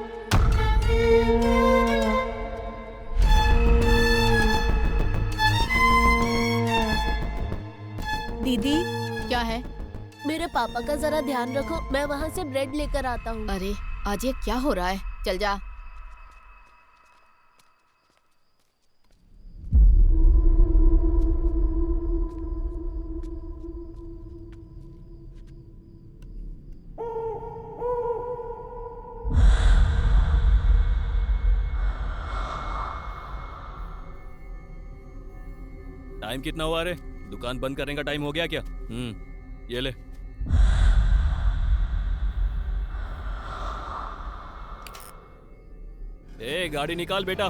दीदी, क्या है? मेरे पापा का जरा ध्यान रखो, मैं वहाँ से ब्रेड लेकर आता हूँ। अरे आज ये क्या हो रहा है? चल जा। टाइम कितना हुआ रे? दुकान बंद करने का टाइम हो गया क्या? ये ले। गाड़ी निकाल बेटा।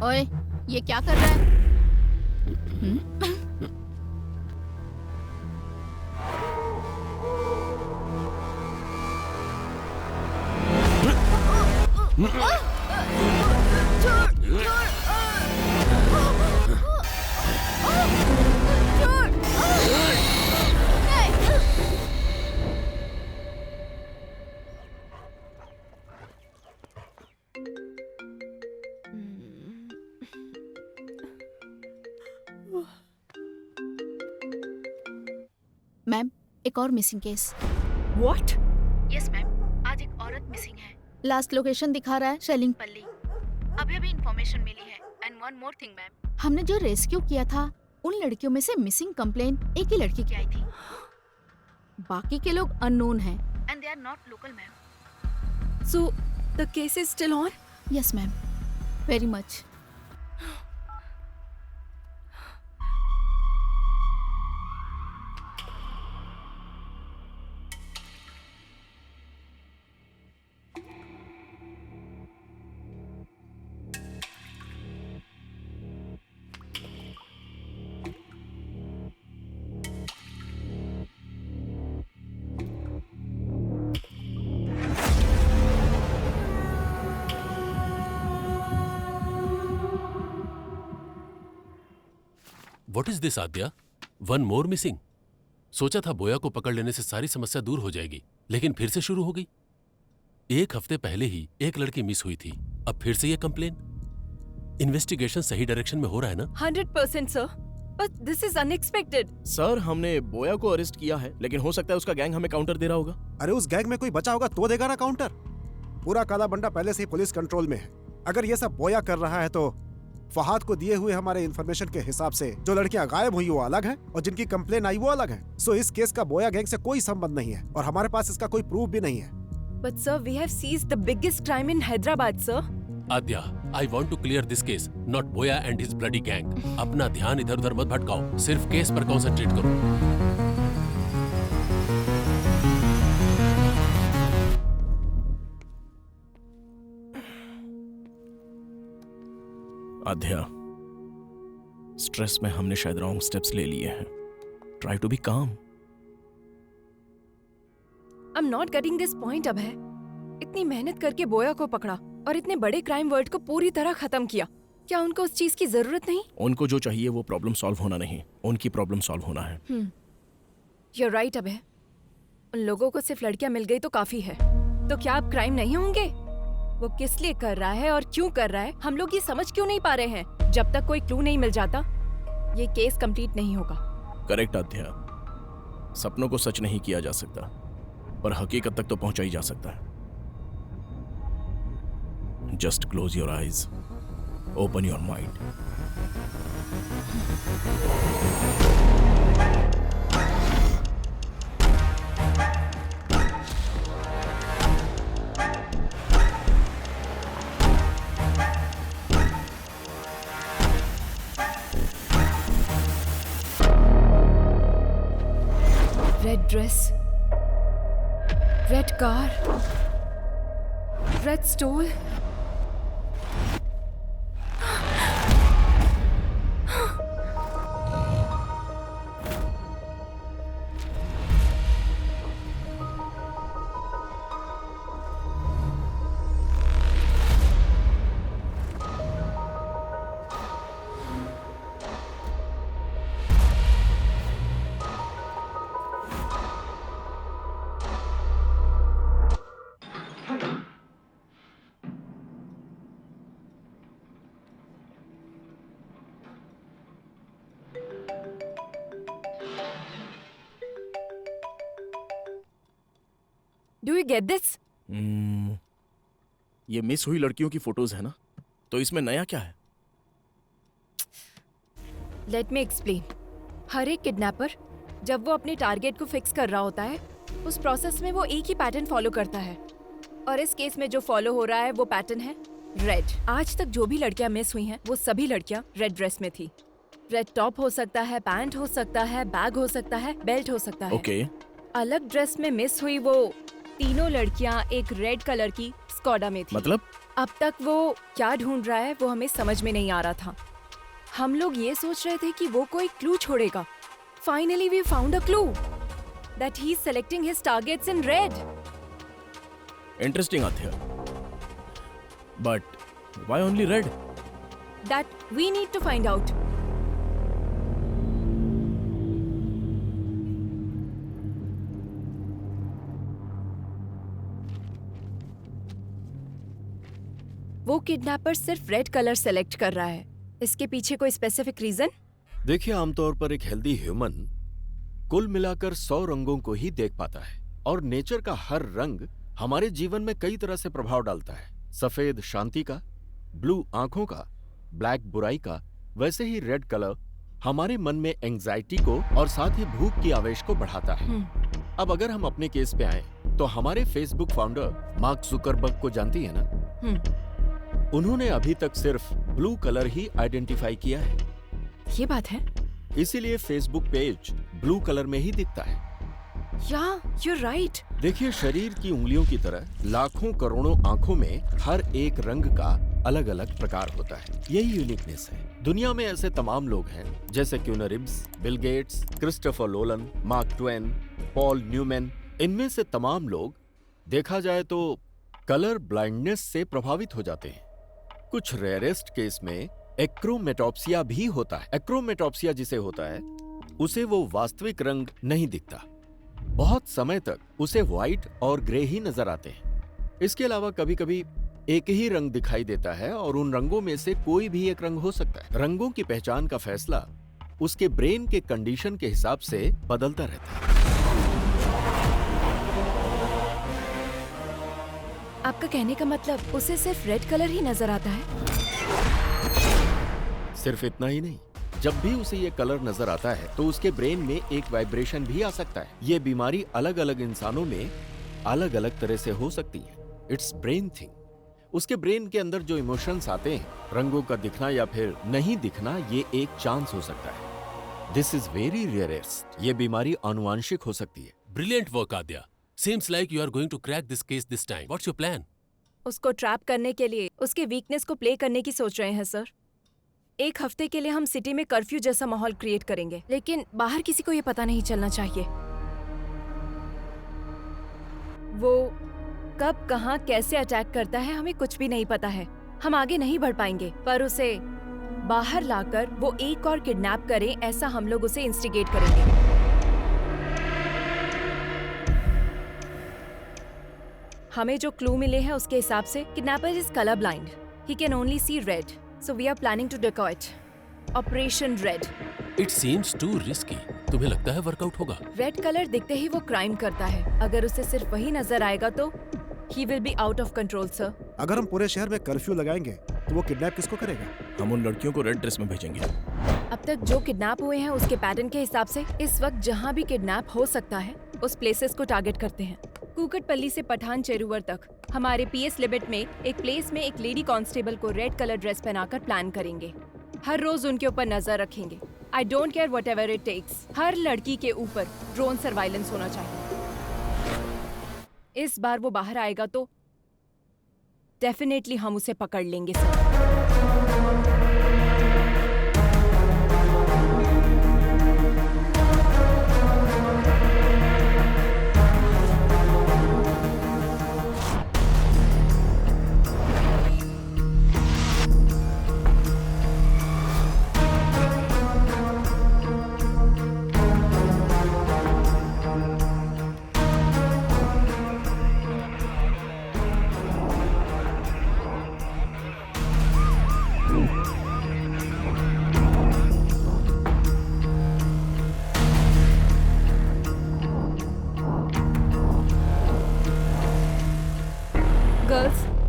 ओए, ये क्या कर रहा है? मैम, एक और missing case. What? Yes ma'am, आज एक औरत मिसिंग है। लास्ट लोकेशन दिखा रहा है शेलिंगपल्ली। अभी इंफॉर्मेशन मिली है। And one more thing ma'am, हमने जो रेस्क्यू किया था उन लड़कियों में से मिसिंग कंप्लेन एक ही लड़की की आई थी। बाकी के लोग अननोन हैं and they are not local ma'am. So the case is still on? Yes ma'am, very much. What is this, Aadya? One more missing. सोचा था बोया को पकड़ लेने से सारी समस्या दूर हो जाएगी, लेकिन फिर से शुरू हो गई। एक हफ्ते पहले ही एक लड़की मिस हुई थी, अब फिर से ये कंप्लेन। इन्वेस्टिगेशन सही डायरेक्शन में हो रहा है ना? 100% sir, but this is unexpected. Sir, हमने बोया को अरेस्ट किया है, लेकिन हो सकता है उसका गैंग हमें काउंटर दे रहा होगा। अरे उस गैंग में कोई बचा होगा तो देगा ना काउंटर। पूरा काला बंडा पहले से ही पुलिस कंट्रोल में है। अगर ये सब बोया कर रहा है तो फहाद को दिए हुए हमारे इंफॉर्मेशन के हिसाब से जो लड़कियां गायब हुई वो अलग है और जिनकी कंप्लेन आई वो अलग है। सो इस केस का बोया गैंग से कोई संबंध नहीं है और हमारे पास इसका कोई प्रूफ भी नहीं है। But sir, we have seized the biggest crime in Hyderabad sir. Aadya, I want to clear this case, not Boya and his bloody gang. अपना ध्यान इधर उधर मत भटकाओ, सिर्फ केस पर कंसंट्रेट करो। आध्या, स्ट्रेस में हमने शायद रॉन्ग स्टेप्स ले लिए हैं। Try to be calm. I am not getting this point Abhay. इतनी मेहनत करके बोया को पकड़ा और इतने बड़े क्राइम वर्ल्ड को पूरी तरह खत्म किया। क्या उनको उस चीज की जरूरत नहीं? उनको जो चाहिए वो प्रॉब्लम सॉल्व होना नहीं, उनकी प्रॉब्लम सॉल्व होना है। You're right अभय। उन लोगों को सिर्फ लड़कियां मिल गई तो काफी है। तो क्या अब क्राइम नहीं होंगे? वो किस लिए कर रहा है और क्यों कर रहा है, हम लोग ये समझ क्यों नहीं पा रहे हैं? जब तक कोई क्लू नहीं मिल जाता, ये केस कंप्लीट नहीं होगा। करेक्ट आध्या, सपनों को सच नहीं किया जा सकता, पर हकीकत तक तो पहुंचा ही जा सकता है। Just close your eyes, open your mind. Red dress, red car, red stole. Do you get this? ये मिस हुई लड़कियों की फोटोज है ना, तो इसमें नया क्या है? Let me explain. हर एक किडनैपर जब वो अपने टारगेट को फिक्स कर रहा होता है उस प्रोसेस में वो एक ही पैटर्न फॉलो करता है और इस केस में जो फॉलो हो रहा है वो पैटर्न है रेड। आज तक जो भी लड़कियां मिस हुई हैं वो सभी लड़कियां रेड ड्रेस में थी। रेड टॉप हो सकता है, पैंट हो सकता है, बैग हो सकता है, बेल्ट हो सकता है। ओके। अलग ड्रेस में मिस हुई वो तीनों लड़कियां एक रेड कलर की स्कॉडा में थी। मतलब? अब तक वो क्या ढूंढ रहा है वो हमें समझ में नहीं आ रहा था। हम लोग ये सोच रहे थे कि वो कोई क्लू छोड़ेगा। Finally we found a clue that he is selecting his targets in red. Interesting Athiya, but why only red? That we need to find out. वो किडनैपर सिर्फ रेड कलर सेलेक्ट कर रहा है। इसके पीछे कोई स्पेसिफिक रीजन? देखिए, आमतौर पर एक हेल्दी ह्यूमन कुल मिलाकर 100 रंगों को ही देख पाता है और नेचर का हर रंग हमारे जीवन में कई तरह से प्रभाव डालता है। सफेद शांति का, ब्लू आंखों का, ब्लैक बुराई का, वैसे ही रेड कलर हमारे मन में एंजाइटी को और साथ ही भूख की आवेश को बढ़ाता है। अब अगर हम अपने केस पे आए तो हमारे फेसबुक फाउंडर मार्क जुकरबर्ग को जानती है ना? उन्होंने अभी तक सिर्फ ब्लू कलर ही आइडेंटिफाई किया है। ये बात है, इसीलिए फेसबुक पेज ब्लू कलर में ही दिखता है। you're right। देखिए, शरीर की उंगलियों की तरह लाखों करोड़ों आंखों में हर एक रंग का अलग अलग प्रकार होता है। यही यूनिकनेस है। दुनिया में ऐसे तमाम लोग हैं जैसे Keanu Reeves, Bill Gates, Christopher Nolan, Mark Twain, Paul Newman. इनमें से तमाम लोग देखा जाए तो कलर ब्लाइंडनेस से प्रभावित हो जाते हैं। कुछ रेयरेस्ट केस में एक्रोमेटॉप्सिया भी होता है। एक्रोमेटॉप्सिया जिसे होता है उसे वो वास्तविक रंग नहीं दिखता। बहुत समय तक उसे व्हाइट और ग्रे ही नजर आते हैं। इसके अलावा कभी कभी एक ही रंग दिखाई देता है और उन रंगों में से कोई भी एक रंग हो सकता है। रंगों की पहचान का फैसला उसके ब्रेन के कंडीशन के हिसाब से बदलता रहता है। आपका कहने का मतलब उसे सिर्फ रेड कलर ही नजर आता है? सिर्फ इतना ही नहीं, जब भी उसे ये कलर नजर आता है तो उसके ब्रेन में एक वाइब्रेशन भी आ सकता है। ये बीमारी अलग अलग इंसानों में अलग अलग तरह से हो सकती है। It's brain thing. उसके ब्रेन के अंदर जो इमोशंस आते हैं, रंगों का दिखना या फिर नहीं दिखना, ये एक चांस हो सकता है। This is very rarest. ये बीमारी आनुवांशिक हो सकती है। Brilliant work Aadya. Seems like you are going to crack this case this time. What's your plan? उसको ट्रैप करने के लिए उसके वीकनेस को प्ले करने की सोच रहे हैं सर। एक हफ्ते के लिए हम सिटी में कर्फ्यू जैसा माहौल क्रिएट करेंगे, लेकिन बाहर किसी को ये पता नहीं चलना चाहिए। वो कब, कहाँ, कैसे अटैक करता है हमें कुछ भी नहीं पता है। हम आगे नहीं बढ़ पाएंगे, पर उसे बाहर लाकर वो एक और किडनैप करे, ऐसा हम लोग उसे इंस्टिगेट करेंगे। हमें जो क्लू मिले हैं उसके हिसाब से kidnapper is colour blind. He can only see red, so we are planning to decoy it. Operation red. It seems too risky. तुम्हें लगता है वर्कआउट होगा? रेड कलर दिखते ही वो क्राइम करता है। अगर उसे सिर्फ वही नजर आएगा तो he will be out of control, sir। अगर हम पूरे शहर में कर्फ्यू लगाएंगे तो वो किडनैप किसको करेगा? हम उन लड़कियों को रेड ड्रेस में भेजेंगे। अब तक जो किडनैप हुए हैं उसके पैटर्न के हिसाब से इस वक्त जहाँ भी किडनैप हो सकता है उस प्लेसेस को टारगेट करते हैं। कुकटपल्ली से पठान चेरुवर तक हमारे पीएस लिमिट में एक प्लेस में एक लेडी कांस्टेबल को रेड कलर ड्रेस पहनाकर प्लान करेंगे। हर रोज उनके ऊपर नजर रखेंगे। I don't care whatever it takes. हर लड़की के ऊपर ड्रोन सर्वाइलेंस होना चाहिए। इस बार वो बाहर आएगा तो डेफिनेटली हम उसे पकड़ लेंगे सर।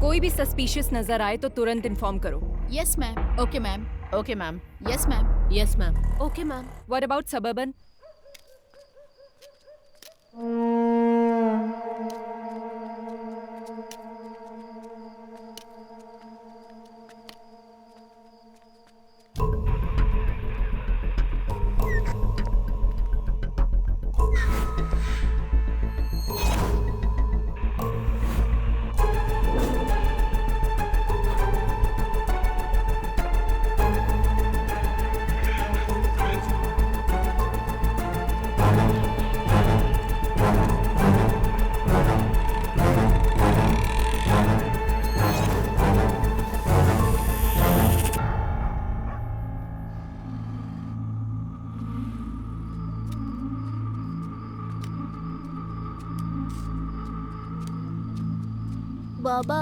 कोई भी सस्पिशियस नजर आए तो तुरंत इन्फॉर्म करो। Yes ma'am. Okay ma'am. Okay ma'am. Yes ma'am. Yes ma'am. Okay ma'am. What about suburban? बाबा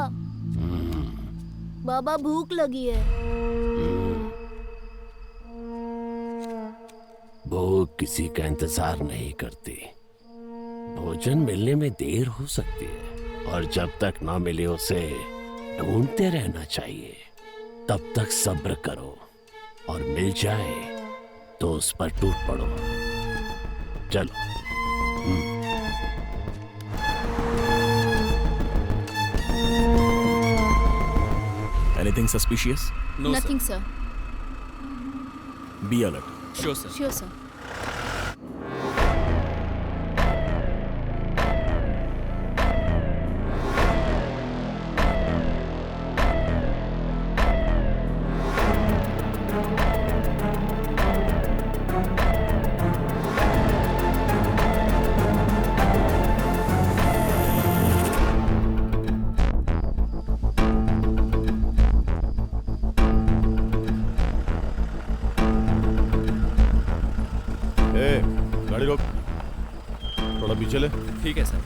बाबा भूख लगी है। भूख किसी का इंतजार नहीं करती। भोजन मिलने में देर हो सकती है और जब तक ना मिले उसे ढूंढते रहना चाहिए। तब तक सब्र करो और मिल जाए तो उस पर टूट पड़ो। चलो। Anything suspicious? No, Nothing, sir. Be alert. Sure, sir. Sure, sir. गाड़ी रोक, थोड़ा पीछे ले। ठीक है सर।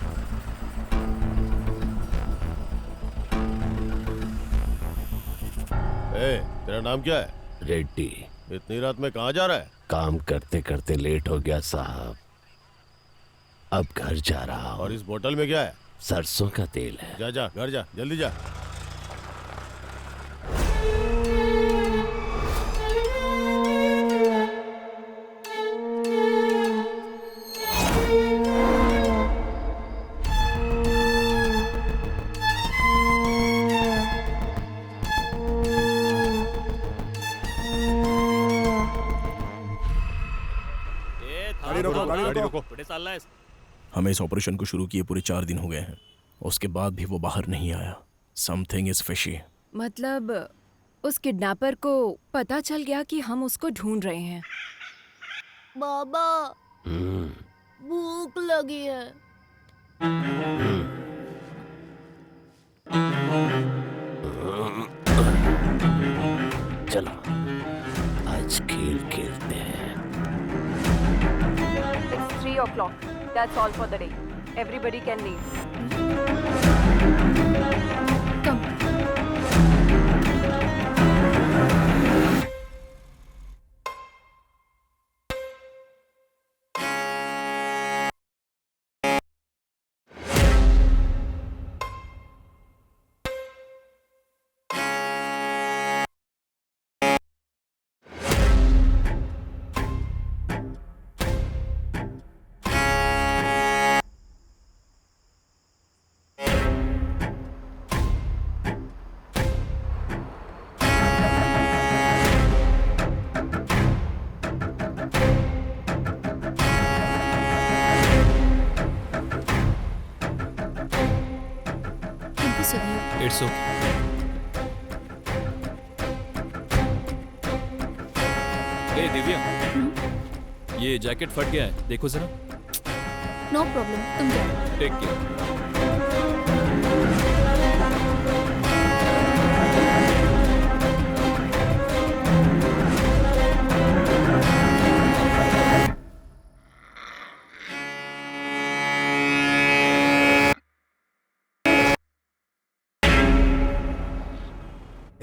तेरा नाम क्या है? रेड्डी। इतनी रात में कहाँ जा रहा है? काम करते करते लेट हो गया साहब, अब घर जा रहा हूँ। और इस बोतल में क्या है? सरसों का तेल है। जा जा, घर जा, जल्दी जा। गाड़ी रोको। बड़े साल है। हमें इस ऑपरेशन को शुरू किए पूरे 4 दिन हो गए हैं, उसके बाद भी वो बाहर नहीं आया। Something is fishy. मतलब उस किडनैपर को पता चल गया कि हम उसको ढूंढ रहे हैं। बाबा भूख लगी है। चलो आज खेल खेलते हैं। It's 3 o'clock. That's all for the day. Everybody can leave. Come. It's okay. ए दिव्या, ये जैकेट फट गया है, देखो जरा। नो प्रॉब्लम, तुम जाओ। Take care.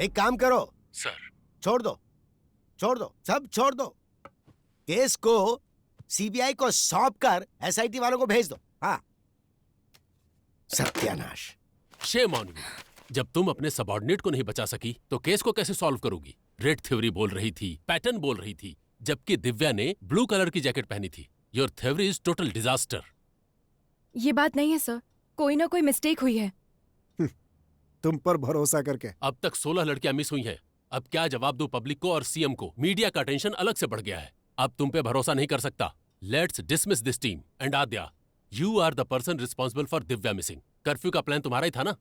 एक काम करो सर। छोड़ दो, सब छोड़ दो। केस को सीबीआई को सौंप कर एसआईटी वालों को भेज दो। हाँ, सत्यानाश। Shame on you. जब तुम अपने सबऑर्डिनेट को नहीं बचा सकी तो केस को कैसे सॉल्व करोगी? रेड थ्योरी बोल रही थी, पैटर्न बोल रही थी, जबकि दिव्या ने ब्लू कलर की जैकेट पहनी थी। Your theory is total disaster. ये बात नहीं है सर, कोई ना कोई मिस्टेक हुई है। तुम पर भरोसा करके। अब तक 16 लड़कियां मिस हुई हैं। अब क्या जवाब दूं पब्लिक को और सीएम को? मीडिया का टेंशन अलग से बढ़ गया है। अब तुम पे भरोसा नहीं कर सकता। Let's dismiss this team and Aadya, you are the person responsible for Divya missing. Curfew का प्लान तुम्हारा ही था ना,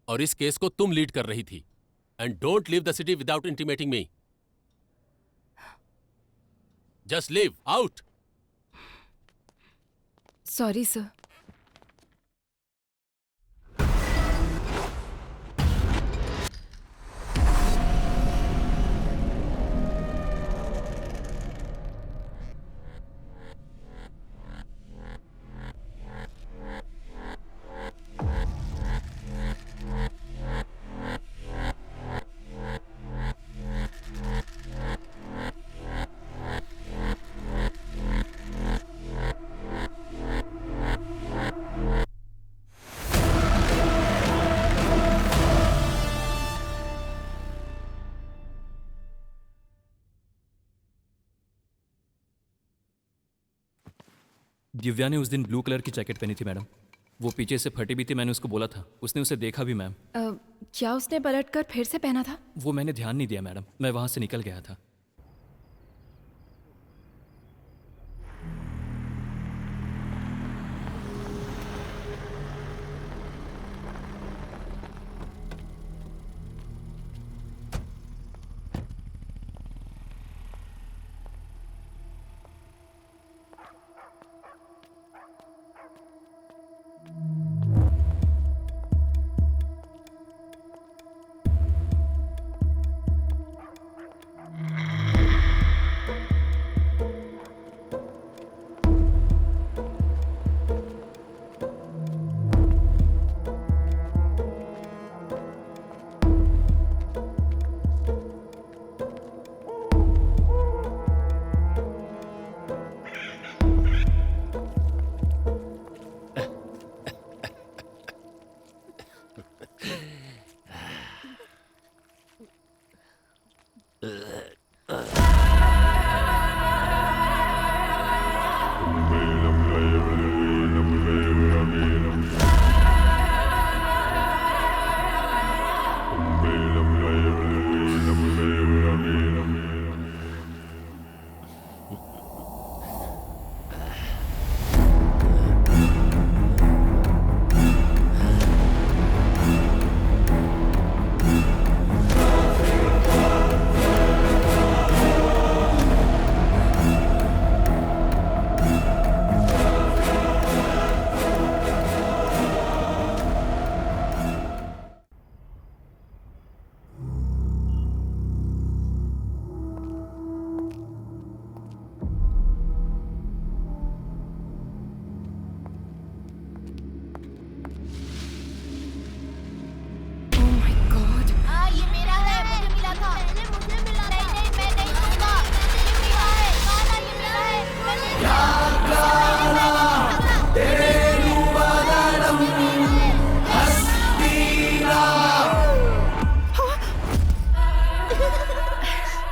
और इस केस को तुम लीड कर रही थी। And don't leave the city without intimating me. Just leave out. Sorry sir. Divya ने उस दिन ब्लू कलर की जैकेट पहनी थी मैडम। वो पीछे से फटी भी थी, मैंने उसको बोला था, उसने उसे देखा भी मैम। क्या उसने पलटकर फिर से पहना था? वो मैंने ध्यान नहीं दिया मैडम, मैं वहाँ से निकल गया था।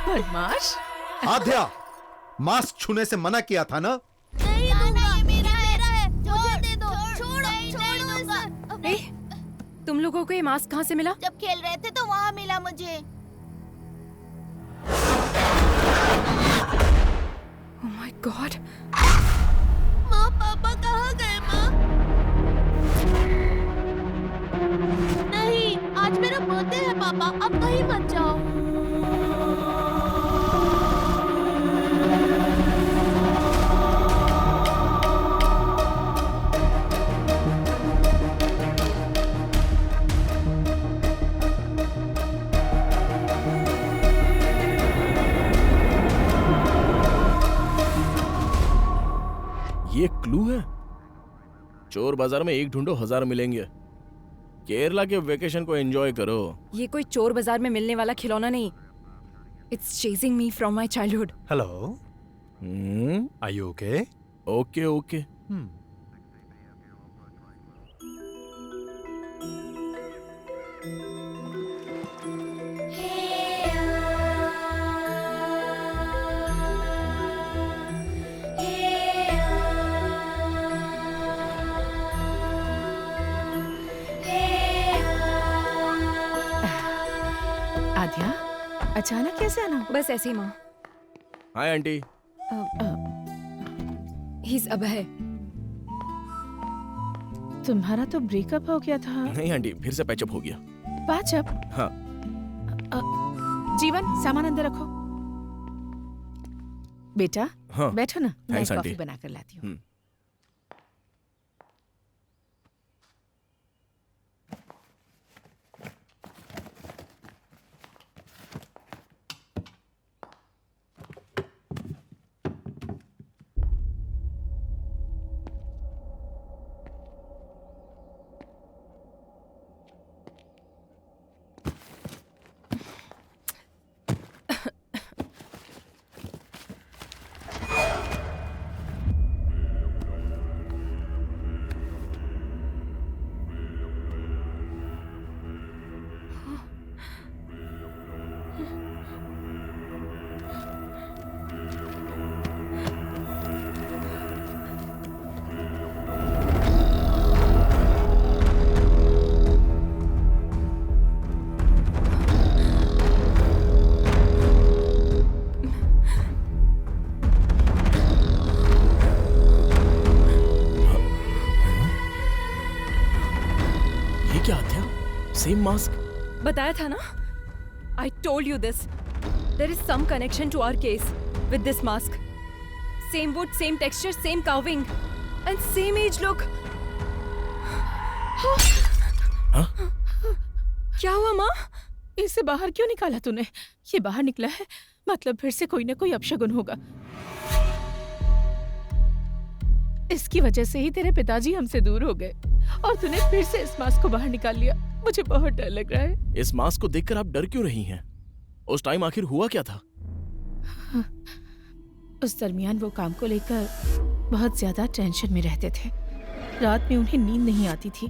बदमाश। आद्या, मास्क छूने से मना किया था ना? नहीं दूंगा, ये मेरा है। छोड़ दे दो, छोड़ो दूंगा। तुम लोगों को ये मास्क कहाँ से मिला? जब खेल रहे थे तो वहाँ मिला मुझे। Oh my God! माँ पापा कहाँ गए माँ? नहीं, आज मेरा बर्थडे है पापा, अब कहीं मत जाओ। ये क्लू है? चोर बाजार में एक ढूंढो 1000 मिलेंगे। केरला के वेकेशन को एंजॉय करो। ये कोई चोर बाजार में मिलने वाला खिलौना नहीं। It's chasing me from my childhood. Hello. Are you okay? Okay, okay. आद्या, अचानक कैसे आना? बस ऐसे ही माँ। Hi aunty. He's अभय। तुम्हारा तो ब्रेकअप हो गया था। नहीं आंटी, फिर से पैचअप हो गया। पैचअप? हाँ। जीवन, सामान अंदर रखो। बेटा, हाँ। बैठो ना, मैं थैंक्स कॉफी आंटी। बना कर लाती हूँ। Same mask. बताया था ना? I told you this. There is some connection to our case with this mask. Same wood, same texture, same carving, and same age look. हाँ? क्या हुआ माँ? इसे बाहर क्यों निकाला तूने? ये बाहर निकला है, मतलब फिर से कोई ना कोई अपशगुन होगा। इसकी वजह से ही तेरे पिताजी हमसे दूर हो गए और तूने फिर से इस मास्क को बाहर निकाल लिया। मुझे बहुत डर लग रहा है। इस मास्क को देखकर आप डर क्यों रही हैं? उस टाइम आखिर हुआ क्या था? उस दरमियान वो काम को लेकर बहुत ज्यादा टेंशन में रहते थे। रात में उन्हें नींद नहीं आती थी।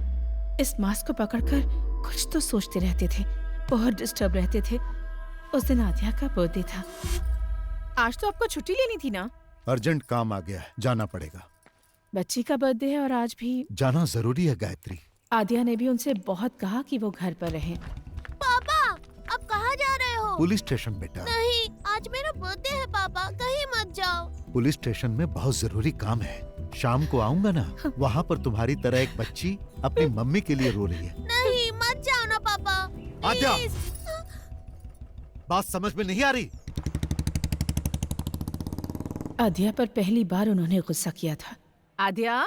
इस मास्क को पकड़कर कुछ तो सोचते रहते थे, बहुत डिस्टर्ब रहते थे। उस दिन आद्या का बर्थडे था। आज तो आपको छुट्टी लेनी थी ना? अर्जेंट काम आ गया है, जाना पड़ेगा। बच्ची का बर्थडे है और आज भी जाना जरूरी है गायत्री। आद्या ने भी उनसे बहुत कहा कि वो घर पर रहें। पापा, अब कहाँ जा रहे हो? पुलिस स्टेशन बेटा। नहीं, आज मेरा बर्थडे है पापा, कहीं मत जाओ। पुलिस स्टेशन में बहुत जरूरी काम है। शाम को आऊंगा ना, वहाँ पर तुम्हारी तरह एक बच्ची अपनी मम्मी के लिए रो रही है। नहीं, मत जाओ ना पापा। आद्या, बात समझ में नहीं आ रही? आद्या पर पहली बार उन्होंने गुस्सा किया था। आद्या,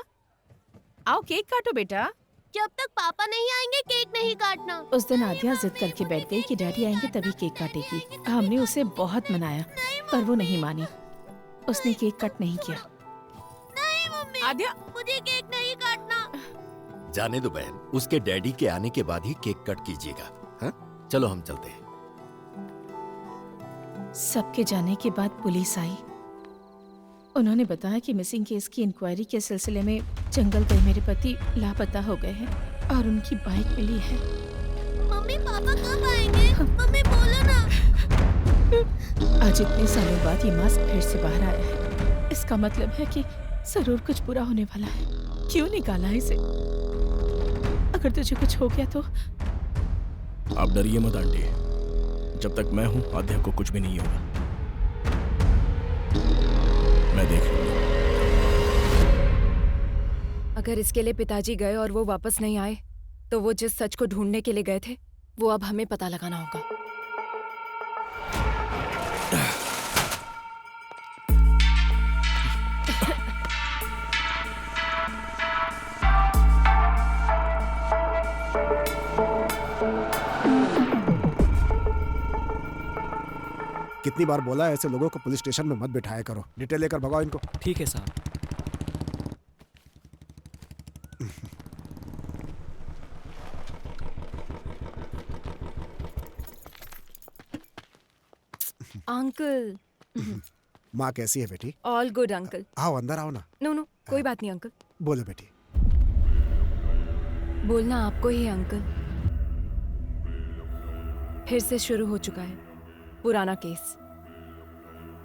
आओ केक काटो बेटा। जब तक पापा नहीं आएंगे केक नहीं काटना। उस दिन आद्या जिद करके बैठ गई कि डैडी आएंगे तभी केक काटेगी। हमने उसे बहुत मनाया पर वो नहीं मानी। उसने केक कट नहीं किया। नहीं मम्मी, आद्या, मुझे केक नहीं काटना। जाने दो बहन, उसके डैडी के आने के बाद ही केक कट कीजिएगा। हाँ? चलो हम चलते हैं। सबके जाने के बाद पुलिस आई। उन्होंने बताया कि मिसिंग केस की इंक्वायरी के सिलसिले में जंगल गए मेरे पति लापता हो गए हैं और उनकी बाइक मिली है। मम्मी, पापा कब आएंगे? मम्मी बोलो ना। आज इतने सालों बाद ये मास्क फिर से बाहर आया है। इसका मतलब है कि जरूर कुछ बुरा होने वाला है। क्यों निकाला इसे? अगर तुझे कुछ हो गया तो? आप डरिए मत आंटी, जब तक मैं हूँ आद्या को कुछ भी नहीं होगा। मैं देख लूंगा। अगर इसके लिए पिताजी गए और वो वापस नहीं आए, तो वो जिस सच को ढूंढने के लिए गए थे, वो अब हमें पता लगाना होगा। कितनी बार बोला है ऐसे लोगों को पुलिस स्टेशन में मत बिठाया करो। डिटेल लेकर भगाओ इनको। ठीक है साहब। अंकल। माँ कैसी है बेटी? All good uncle. आओ अंदर आओ ना। नो कोई बात नहीं अंकल। बोलो बेटी। बोलना आपको ही है अंकल। फिर से शुरू हो चुका है पुराना केस।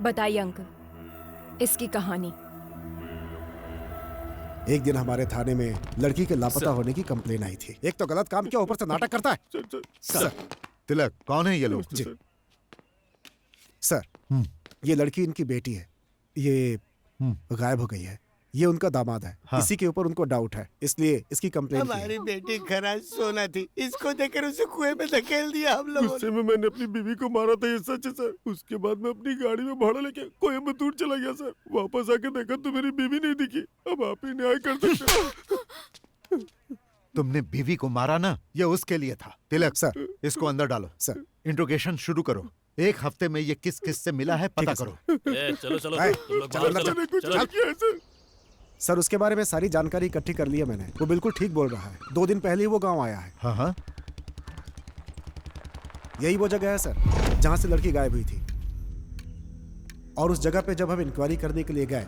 बताइए अंकल, इसकी कहानी। एक दिन हमारे थाने में लड़की के लापता होने की कंप्लेन आई थी। एक तो गलत काम किया, ऊपर से नाटक करता है। सर, तिलक, कौन है ये लोग? जी सर, ये लड़की इनकी बेटी है। ये गायब हो गई है। ये उनका दामाद है। हाँ। इसी के ऊपर उनको डाउट है, इसलिए इसकी कंप्लेंट की है। हमारी बेटी खरा सोना थी, इसको देखकर उसे कुएं में धकेल दिया हम लोगों गुस्से में मैंने अपनी बीवी को मारा था, ये सच है सर। उसके बाद मैं अपनी गाड़ी में भाड़ा लेके कोयम्बतूर चला गया सर। वापस आके देखा तो मेरी बीवी नहीं दिखी। अब आप ही न्याय कर सकते हैं। तुमने बीवी को मारा ना, ये उसके लिए था। तिलक सर, इसको अंदर डालो। सर, इंट्रोगेशन शुरू करो। एक हफ्ते में ये किस किस से मिला है पता करो। चलो चलो आए, तुम लोग चलो, बाहर चलो, चलो। सर उसके बारे में सारी जानकारी इकट्ठी कर ली है मैंने। वो बिल्कुल ठीक बोल रहा है। 2 दिन पहले ही वो गांव आया है। हाँ हाँ, यही वो जगह है सर जहां से लड़की गायब हुई थी। और उस जगह पे जब हम इंक्वायरी करने के लिए गए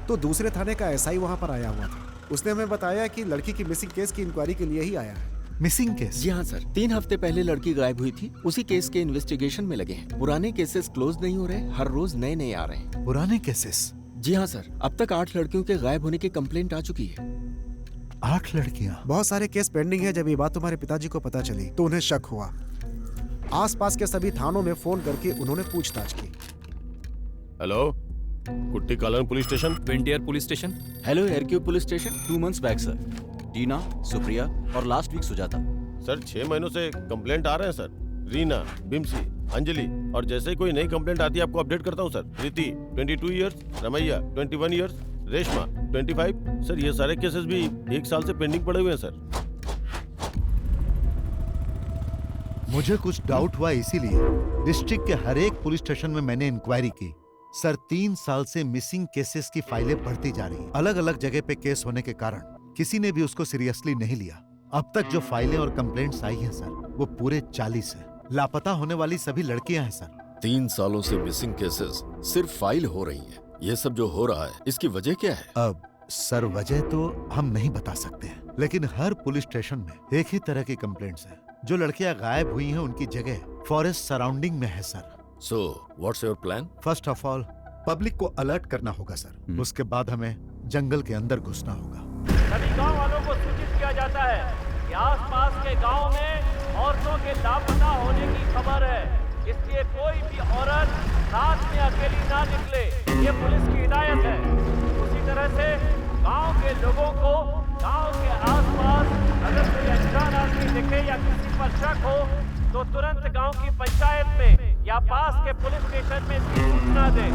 तो दूसरे थाने का एसआई वहां पर आया हुआ था। उसने हमें बताया कि लड़की की मिसिंग केस की इंक्वायरी के लिए ही आया है। Missing case? जी हाँ सर, 3 हफ्ते पहले लड़की गायब हुई थी। उसी केस के इन्वेस्टिगेशन में लगे हैं। पुराने केसेस क्लोज नहीं हो रहे, हर रोज नए नए आ रहे हैं। पुराने केसेस? जी हाँ सर, अब तक 8 लड़कियों के गायब होने की कंप्लेंट आ चुकी है। 8 लड़कियां? बहुत सारे केस पेंडिंग है। जब ये बात तुम्हारे पिताजी को पता चली तो उन्हें शक हुआ। आसपास के सभी थानों में फोन करके उन्होंने पूछताछ की। हेलो, कुट्टी कालन पुलिस स्टेशन। वेंटियर पुलिस स्टेशन। हेलो एयरक्यू police station. 2 months back sir, Tina, Supriya और लास्ट वीक सुजाता। सर 6 महीनों से कंप्लेंट आ रहे हैं सर। रीना, बिम्सी, अंजलि, और जैसे ही कोई नई कंप्लेंट आती है आपको अपडेट करता हूँ sir. Preeti 22 years, Ramaiah 21 years, Reshma 25। Sir ये सारे केसेस भी 1 साल से पेंडिंग पड़े हुए हैं सर। मुझे कुछ डाउट हुआ, इसीलिए डिस्ट्रिक्ट के हर एक पुलिस स्टेशन में मैंने इंक्वायरी की। सर 3 साल से मिसिंग केसेस की फाइलें बढ़ती जा रही। अलग अलग जगह पे केस होने के कारण किसी ने भी उसको सीरियसली नहीं लिया। अब तक जो फाइलें और कंप्लेंट्स आई हैं सर, वो पूरे 40 है। लापता होने वाली सभी लड़कियां हैं सर। 3 सालों से मिसिंग केसेस सिर्फ फाइल हो रही हैं। ये सब जो हो रहा है, इसकी वजह क्या है? अब सर वजह तो हम नहीं बता सकते हैं, लेकिन हर पुलिस स्टेशन में एक ही तरह की कंप्लेंट्स हैं। जो लड़कियां गायब हुई हैं उनकी जगह फॉरेस्ट सराउंडिंग में है sir. So what's your plan? First of all public को अलर्ट करना होगा सर। उसके बाद हमें जंगल के अंदर घुसना होगा। सभी गांव वालों को सूचित किया जाता है कि आसपास के गांव में औरतों के लापता होने की खबर है, इसलिए कोई भी औरत रात में अकेली ना निकले, ये पुलिस की हिदायत है। उसी तरह से गांव के लोगों को गांव के आसपास अगर कोई अनजान आदमी दिखे या किसी पर शक हो तो तुरंत गांव की पंचायत में या पास के पुलिस स्टेशन में इसकी सूचना दें।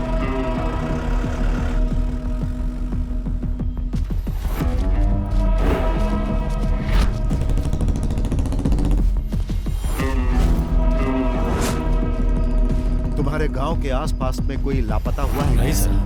तुम्हारे गांव के आसपास में कोई लापता हुआ है? नहीं सर।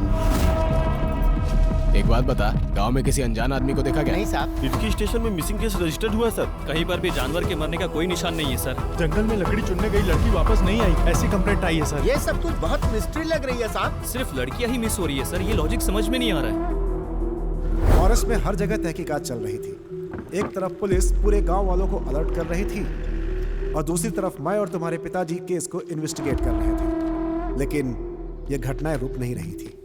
एक बात बता, गांव में किसी अनजान आदमी को देखा क्या? नहीं साहब। इटकी स्टेशन में मिसिंग केस रजिस्टर्ड हुआ है सर। कहीं पर भी जानवर के मरने का कोई निशान नहीं है सर। जंगल में लकड़ी चुनने गई लड़की वापस नहीं आई, ऐसी कंप्लेंट आई है सर। ये सब कुछ बहुत मिस्ट्री लग रही है साहब। सिर्फ लड़कियां ही मिस हो रही है सर, ये लॉजिक समझ में नहीं आ रहा है। फॉरेस्ट में हर जगह तहकीकात चल रही थी। एक तरफ पुलिस पूरे गांव वालों को अलर्ट कर रही थी और दूसरी तरफ मैं और तुम्हारे पिताजी केस को इन्वेस्टिगेट कर रहे थे, लेकिन ये घटनाएं रुक नहीं रही थी।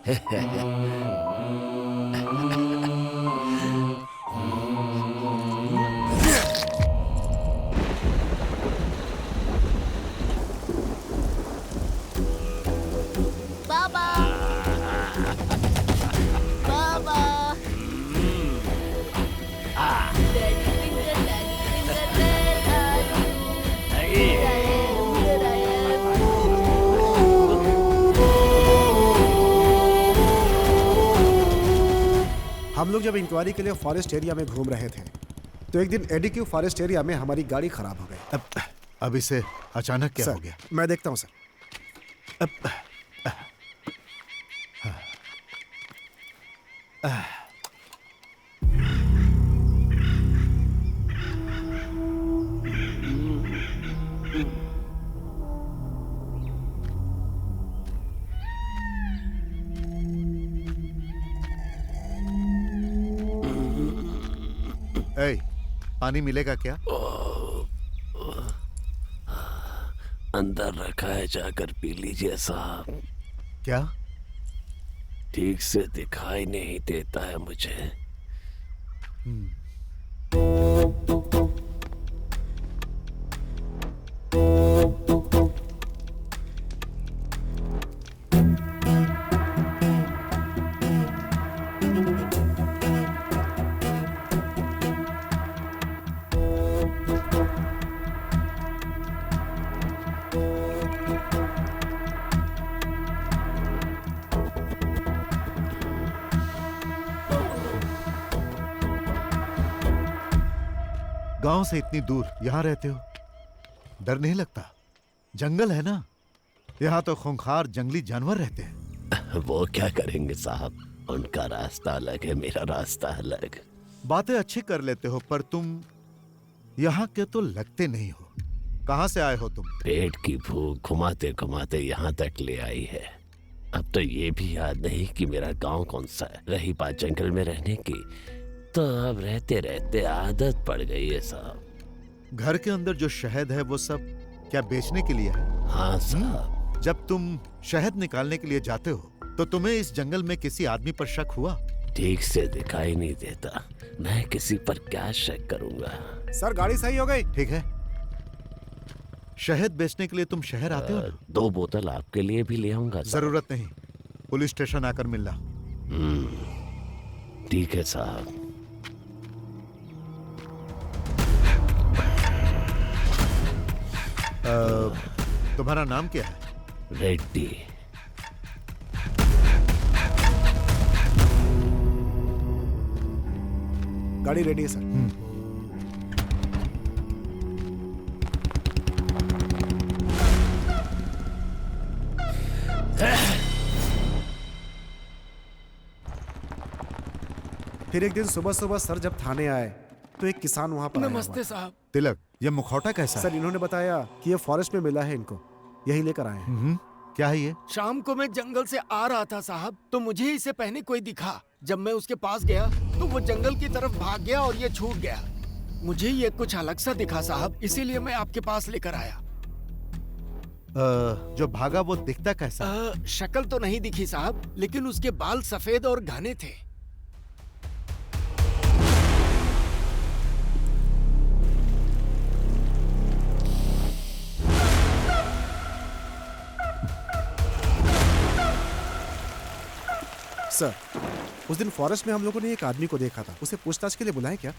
बाबा बाबा हम लोग जब इंक्वायरी के लिए फॉरेस्ट एरिया में घूम रहे थे तो एक दिन एडीक्यू फॉरेस्ट एरिया में हमारी गाड़ी खराब हो गई। अब इसे अचानक क्या हो गया? मैं देखता हूँ सर। पानी मिलेगा क्या? अंदर रखा है, जाकर पी लीजिए साहब। क्या? ठीक से दिखाई नहीं देता है मुझे। गांव से इतनी दूर यहां रहते हो, डर नहीं लगता? जंगल है ना, यहाँ तो खूंखार जंगली जानवर रहते हैं। वो क्या करेंगे साहब, उनका रास्ता अलग है, मेरा रास्ता अलग। बातें अच्छी कर लेते हो पर तुम यहाँ के तो लगते नहीं हो। कहाँ से आए हो तुम? पेट की भूख घुमाते घुमाते यहाँ तक ले आई है। अब तो ये भी याद नहीं कि मेरा गांव कौन सा है। रही बात जंगल में रहने की, तो अब रहते रहते आदत पड़ गई है साहब। घर के अंदर जो शहद है वो सब क्या बेचने के लिए है? हाँ साहब। जब तुम शहद निकालने के लिए जाते हो तो तुम्हें इस जंगल में किसी आदमी पर शक हुआ? ठीक से दिखाई नहीं देता, मैं किसी पर क्या शक करूंगा। सर गाड़ी सही हो गई। ठीक है, शहद बेचने के लिए तुम शहर आते हो? 2 बोतल आपके लिए भी ले आऊंगा। जरूरत नहीं, पुलिस स्टेशन आकर मिलना। ठीक है साहब। तुम्हारा नाम क्या है? रेड्डी। गाड़ी रेडी है सर। फिर एक दिन सुबह सुबह सर जब थाने आए तो एक किसान वहाँ पर नमस्ते साहब। तिलक, ये मुखौटा कैसा सर? इन्होंने बताया कि ये फॉरेस्ट में मिला है इनको, यही लेकर आए हैं। क्या है ये? शाम को मैं जंगल से आ रहा था साहब, तो मुझे इसे पहने कोई दिखा। जब मैं उसके पास गया तो वो जंगल की तरफ भाग गया और ये छूट गया। मुझे ये कुछ अलग सा दिखा साहब, इसीलिए मैं आपके पास लेकर आया। जो भागा वो दिखता कैसा? शक्ल तो नहीं दिखी साहब, लेकिन उसके बाल सफेद और घने थे। सर, उस दिन फॉरेस्ट में हम लोगों ने एक आदमी को देखा था, उसे पूछताछ के लिए बुलाएं क्या?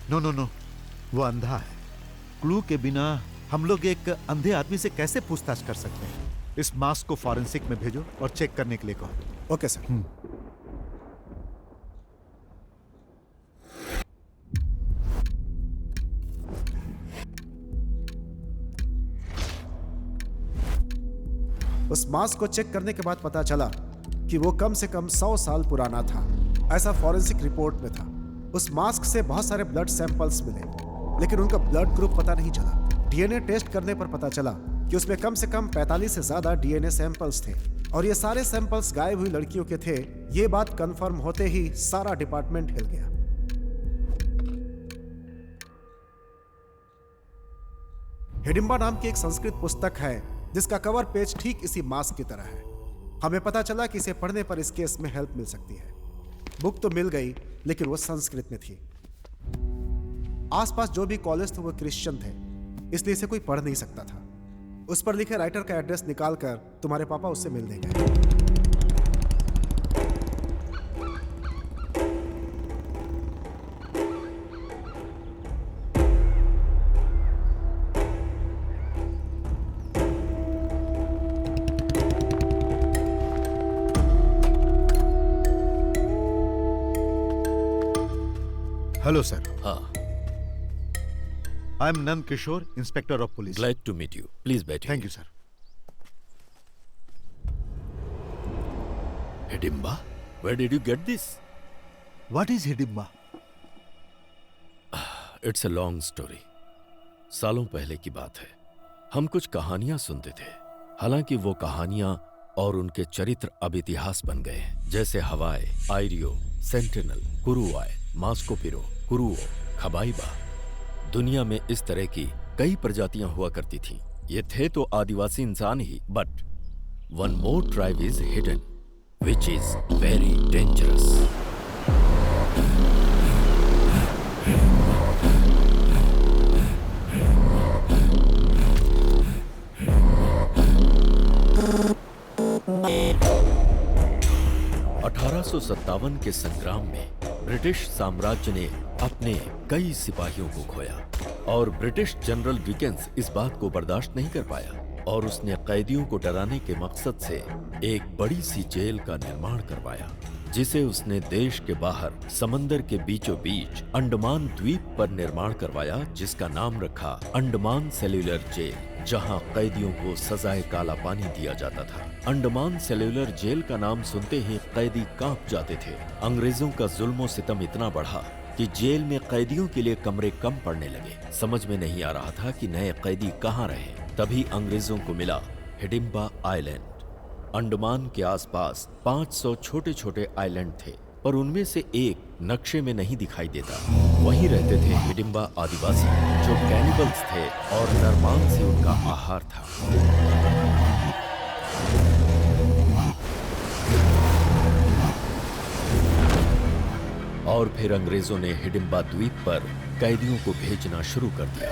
नो नो नो, वो अंधा है। क्लू के बिना हम लोग एक अंधे आदमी से कैसे पूछताछ कर सकते हैं? इस मास्क को फॉरेंसिक में भेजो और चेक करने के लिए कहो। Okay sir. उस मास्क को चेक करने के बाद पता चला कि वो कम से कम 100 साल पुराना था, ऐसा फॉरेंसिक रिपोर्ट में था। उस मास्क से बहुत सारे ब्लड सैंपल्स मिले, लेकिन उनका ब्लड ग्रुप पता नहीं चला। डीएनए टेस्ट करने पर पता चला कि उसमें कम से कम 45 से ज्यादा डीएनए सैंपल्स थे और ये सारे सैंपल्स गायब हुई लड़कियों के थे। ये बात कंफर्म होते ही सारा डिपार्टमेंट हिल गया। हिडिंबा नाम की एक संस्कृत पुस्तक है जिसका कवर पेज ठीक इसी मास्क की तरह है। हमें पता चला कि इसे पढ़ने पर इस केस में हेल्प मिल सकती है। बुक तो मिल गई, लेकिन वो संस्कृत में थी। आसपास जो भी कॉलेज थे वो क्रिश्चियन थे, इसलिए इसे कोई पढ़ नहीं सकता था। उस पर लिखे राइटर का एड्रेस निकालकर तुम्हारे पापा उससे मिल देंगे। Hello sir. हाँ। I am Nand Kishore, inspector of police. Glad to meet you. Please बैठिए। Thank you sir. Hidimba, where did you get this? What is Hidimba? It's a long story. सालों पहले की बात है। हम कुछ कहानियां सुनते थे। हालांकि वो कहानियां और उनके चरित्र अब इतिहास बन गए हैं, जैसे हवाई, आयरियो, सेंटिनल, कुरुआय, मास्कोपिरो, कुरुओ, खबाइबा। दुनिया में इस तरह की कई प्रजातियां हुआ करती थीं। ये थे तो आदिवासी इंसान ही, but one more tribe is hidden, which is very dangerous. (1857) के संग्राम में ब्रिटिश साम्राज्य ने अपने कई सिपाहियों को खोया और ब्रिटिश जनरल विकेंस इस बात को बर्दाश्त नहीं कर पाया और उसने कैदियों को डराने के मकसद से एक बड़ी सी जेल का निर्माण करवाया, जिसे उसने देश के बाहर समंदर के बीचों बीच अंडमान द्वीप पर निर्माण करवाया, जिसका नाम रखा अंडमान सेल्यूलर जेल, जहां कैदियों को सजाए काला पानी दिया जाता था। अंडमान सेल्यूलर जेल का नाम सुनते ही कैदी कांप जाते थे। अंग्रेजों का जुल्म सितम इतना बढ़ा कि जेल में कैदियों के लिए कमरे कम पड़ने लगे। समझ में नहीं आ रहा था कि नए कैदी कहाँ रहे। तभी अंग्रेजों को मिला हिडिंबा आइलैंड। अंडमान के आसपास 500 छोटे छोटे आइलैंड थे, पर उनमें से एक नक्शे में नहीं दिखाई देता। वहीं रहते थे हिडिंबा आदिवासी, जो कैनिबल्स थे और नरमान से उनका आहार था। और फिर अंग्रेजों ने हिडिंबा द्वीप पर कैदियों को भेजना शुरू कर दिया।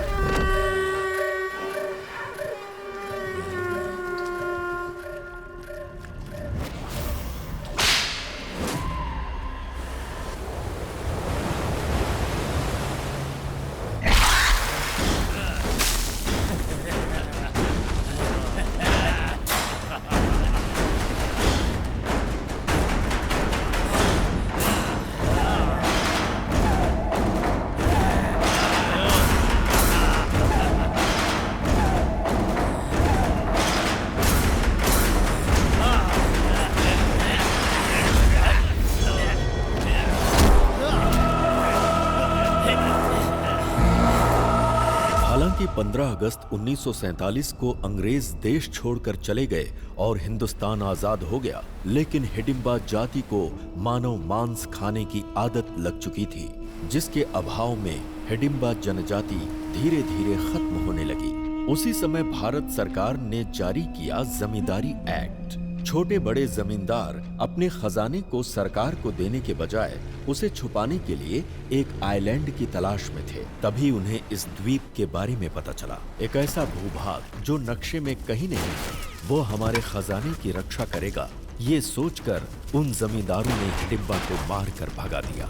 हालांकि 15 अगस्त 1947 को अंग्रेज देश छोड़कर चले गए और हिंदुस्तान आजाद हो गया, लेकिन हिडिंबा जाति को मानव मांस खाने की आदत लग चुकी थी, जिसके अभाव में हिडिंबा जनजाति धीरे धीरे खत्म होने लगी। उसी समय भारत सरकार ने जारी किया जमींदारी एक्ट। छोटे बड़े जमींदार अपने खजाने को सरकार को देने के बजाय उसे छुपाने के लिए एक आइलैंड की तलाश में थे। तभी उन्हें इस द्वीप के बारे में पता चला। एक ऐसा भूभाग जो नक्शे में कहीं नहीं है, वो हमारे खजाने की रक्षा करेगा। ये सोचकर उन जमींदारों ने हिडिंबा को मारकर भगा दिया।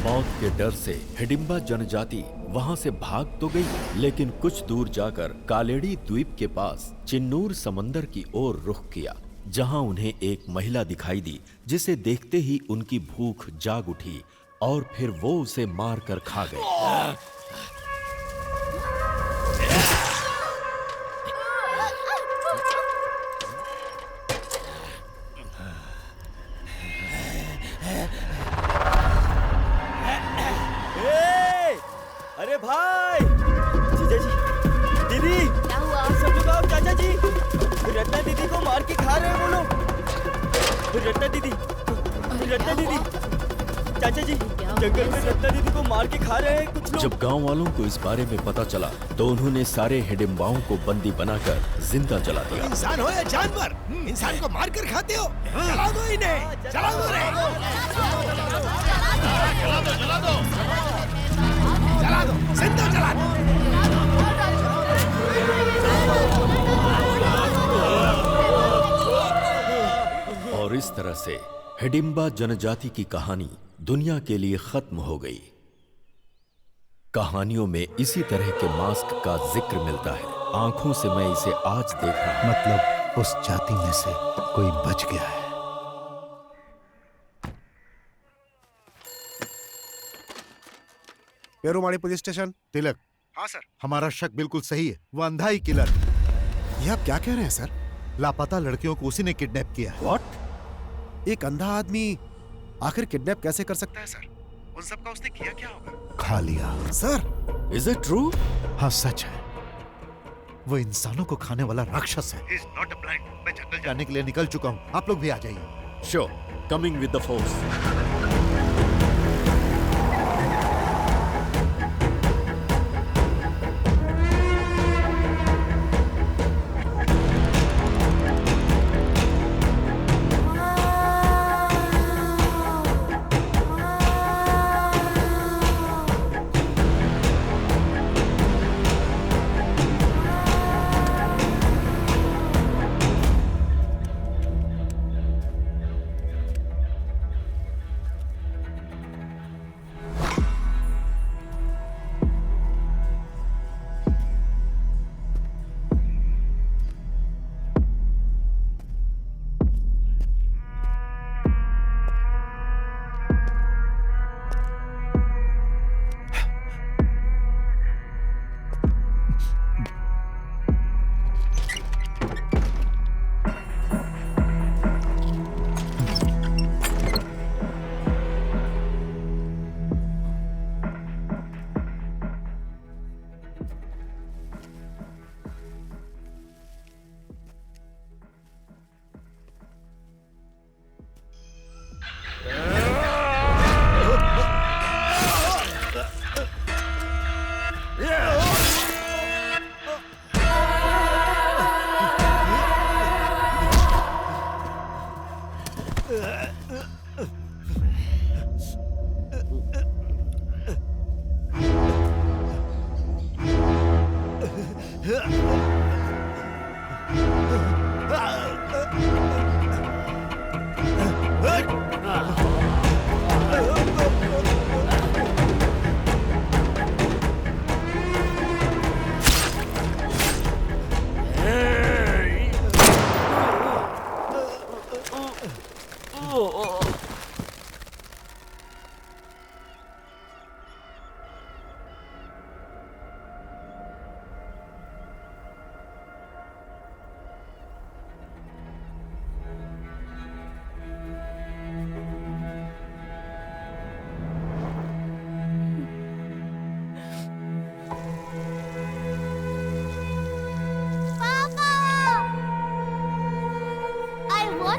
मौत के डर से हिडिंबा जनजाति वहां से भाग तो गई, लेकिन कुछ दूर जाकर कालेड़ी द्वीप के पास चिन्नूर समंदर की ओर रुख किया, जहां उन्हें एक महिला दिखाई दी, जिसे देखते ही उनकी भूख जाग उठी और फिर वो उसे मारकर खा गए। अरे भाई, जीजा जी, दीदी, क्या हुआ? सब लोग आओ, चाचा जी, रत्ना दीदी को मार के खा रहे हैं वो लोग। रत्ना दीदी, रत्ना दीदी, चाचा जी जंगल में रत्ना दीदी को मार के खा रहे हैं कुछ लोग। जब गांव वालों को इस बारे में पता चला तो उन्होंने सारे हिडिंबाओं को बंदी बनाकर जिंदा जला दिया। इंसान हो या जानवर, इंसान को मार कर खाते हो। जला दो इन्हें, जला दो रे। जला दो, जिंदा जला दो। और इस तरह से हिडिंबा जनजाति की कहानी दुनिया के लिए खत्म हो गई। कहानियों में इसी तरह के मास्क का जिक्र मिलता है। आंखों से मैं इसे आज देख रहा हूं। मतलब उस जाति में से कोई बच गया है। पेरुमाड़ी पुलिस स्टेशन। तिलक। हाँ सर। हमारा शक बिल्कुल सही है, वो अंधा ही किलर। ये आप क्या कह रहे हैं सर? लापता लड़कियों को उसी ने किडनैप किया है। What? एक अंधा आदमी आखिर किडनैप कैसे कर सकता है सर? उन सब का उसने किया क्या होगा? खा लिया। Sir, is it true? हाँ सच है, वो इंसानों को खाने वाला राक्षस है। He is not a blind. मैं जंगल जाने के लिए निकल चुका हूँ, आप लोग भी आ जाइए। Sure, coming with the force.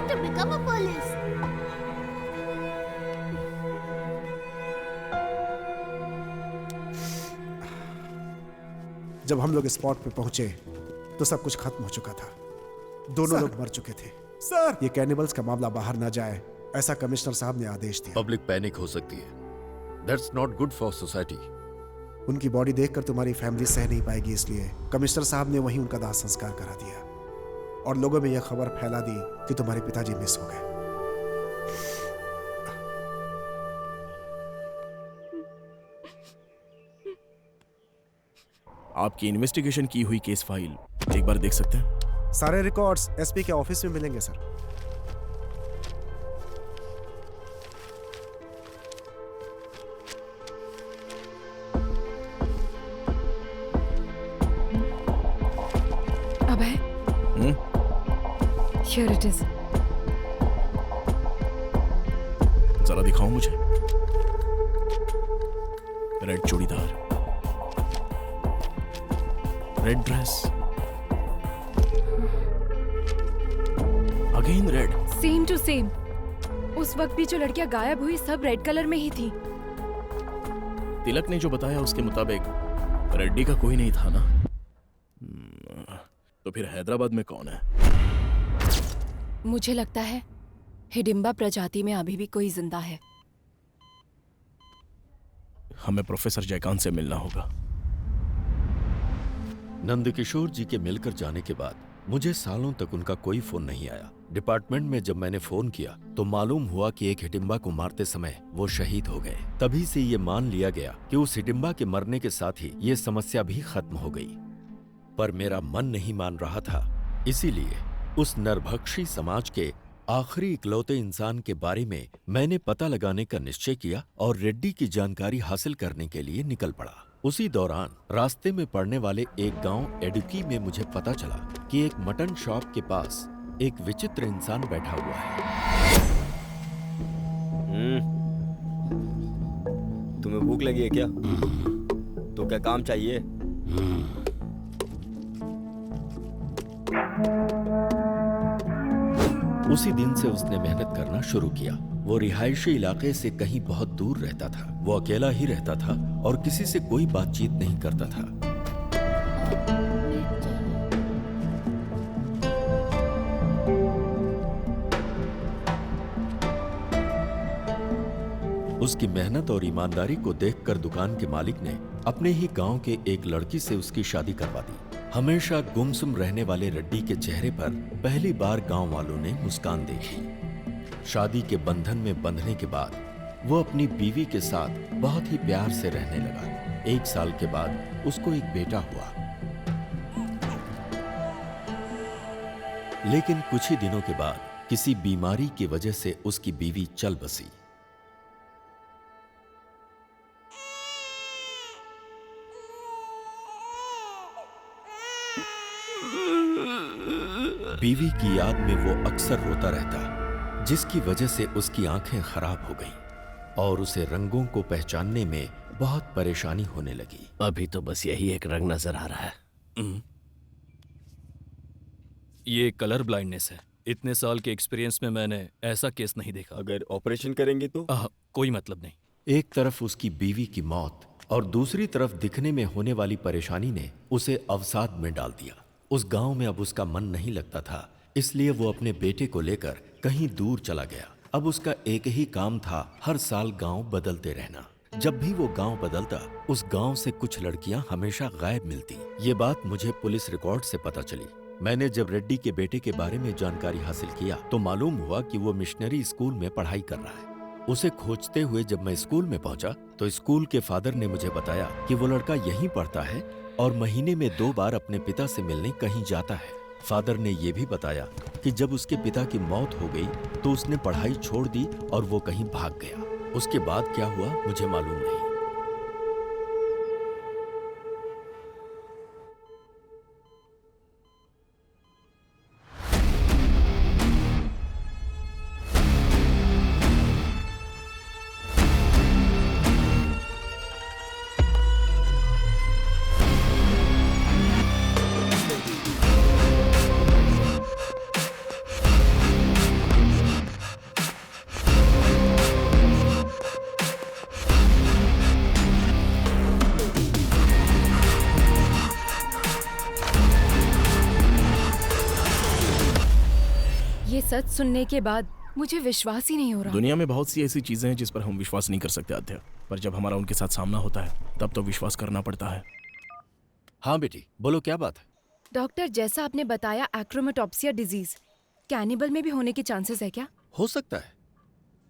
To become a police. जब हम लोग स्पॉट पे पहुंचे तो सब कुछ खत्म हो चुका था। दोनों लोग मर चुके थे। सर, ये कैनिबल्स का मामला बाहर ना जाए, ऐसा कमिश्नर साहब ने आदेश दिया। पब्लिक पैनिक हो सकती है। That's not good for society. उनकी बॉडी देखकर तुम्हारी फैमिली सह नहीं पाएगी, इसलिए कमिश्नर साहब ने वहीं उनका दाह संस्कार करा दिया और लोगों में यह खबर फैला दी कि तुम्हारे पिताजी मिस हो गए। आपकी इन्वेस्टिगेशन की हुई केस फाइल एक बार देख सकते हैं? सारे रिकॉर्ड्स एसपी के ऑफिस में मिलेंगे sir. Abhay, Here it is. जरा दिखाओ मुझे। Red churidar, red dress, again red. Same to same. उस वक्त भी जो लड़कियां गायब हुई सब रेड कलर में ही थी। तिलक ने जो बताया उसके मुताबिक रेड्डी का कोई नहीं था ना? तो फिर हैदराबाद में कौन है? मुझे लगता है हिडिंबा प्रजाति में अभी भी कोई जिंदा है। हमें प्रोफेसर जयकांत से मिलना होगा। नंदकिशोर जी के मिलकर जाने के बाद मुझे सालों तक उनका कोई फोन नहीं आया। डिपार्टमेंट में जब मैंने फोन किया तो मालूम हुआ कि एक हिडिंबा को मारते समय वो शहीद हो गए। तभी से ये मान लिया गया कि उस हिडिंबा के मरने के साथ ही ये समस्या भी खत्म हो गई। पर मेरा मन नहीं मान रहा था, इसीलिए उस नरभक्षी समाज के आखिरी इकलौते इंसान के बारे में मैंने पता लगाने का निश्चय किया और रेड्डी की जानकारी हासिल करने के लिए निकल पड़ा। उसी दौरान रास्ते में पड़ने वाले एक गांव एडुकी में मुझे पता चला कि एक मटन शॉप के पास एक विचित्र इंसान बैठा हुआ है। तुम्हें भूख लगी है क्या? तो क्या काम चाहिए? उसी दिन से उसने मेहनत करना शुरू किया। वो रिहायशी इलाके से कहीं बहुत दूर रहता था। वो अकेला ही रहता था और किसी से कोई बातचीत नहीं करता था। उसकी मेहनत और ईमानदारी को देखकर दुकान के मालिक ने अपने ही गांव के एक लड़की से उसकी शादी करवा दी। हमेशा गुमसुम रहने वाले रेड्डी के चेहरे पर पहली बार गांव वालों ने मुस्कान देखी। शादी के बंधन में बंधने के बाद वो अपनी बीवी के साथ बहुत ही प्यार से रहने लगा। 1 साल के बाद उसको एक बेटा हुआ। लेकिन कुछ ही दिनों के बाद किसी बीमारी की वजह से उसकी बीवी चल बसी। बीवी की याद में वो अक्सर रोता रहता, जिसकी वजह से उसकी आंखें खराब हो गईं और उसे रंगों को पहचानने में बहुत परेशानी होने लगी। अभी तो बस यही एक रंग नजर आ रहा है। ये कलर ब्लाइंडनेस है। इतने साल के एक्सपीरियंस में मैंने ऐसा केस नहीं देखा। अगर ऑपरेशन करेंगे तो? कोई मतलब नहीं। एक तरफ उसकी बीवी की मौत और दूसरी तरफ दिखने में होने वाली परेशानी ने उसे अवसाद में डाल दिया। उस गांव में अब उसका मन नहीं लगता था, इसलिए वो अपने बेटे को लेकर कहीं दूर चला गया। अब उसका एक ही काम था, हर साल गांव बदलते रहना। जब भी वो गांव बदलता, उस गांव से कुछ लड़कियां हमेशा गायब मिलती। ये बात मुझे पुलिस रिकॉर्ड से पता चली। मैंने जब रेड्डी के बेटे के बारे में जानकारी हासिल किया तो मालूम हुआ कि वो मिशनरी स्कूल में पढ़ाई कर रहा है। उसे खोजते हुए जब मैं स्कूल में पहुंचा तो स्कूल के फादर ने मुझे बताया कि वो लड़का यहीं पढ़ता है और महीने में 2 बार अपने पिता से मिलने कहीं जाता है। फादर ने यह भी बताया कि जब उसके पिता की मौत हो गई तो उसने पढ़ाई छोड़ दी और वो कहीं भाग गया। उसके बाद क्या हुआ मुझे मालूम नहीं। सच सुनने के बाद मुझे विश्वास ही नहीं हो रहा। दुनिया में बहुत सी ऐसी चीजें हैं जिस पर हम विश्वास नहीं कर सकते आध्या, पर जब हमारा उनके साथ सामना होता है तब तो विश्वास करना पड़ता है। हाँ बेटी, बोलो क्या बात है? डॉक्टर, जैसा आपने बताया एक्रोमेटोप्सिया डिजीज कैनिबल में भी होने के चांसेस है क्या? हो सकता है।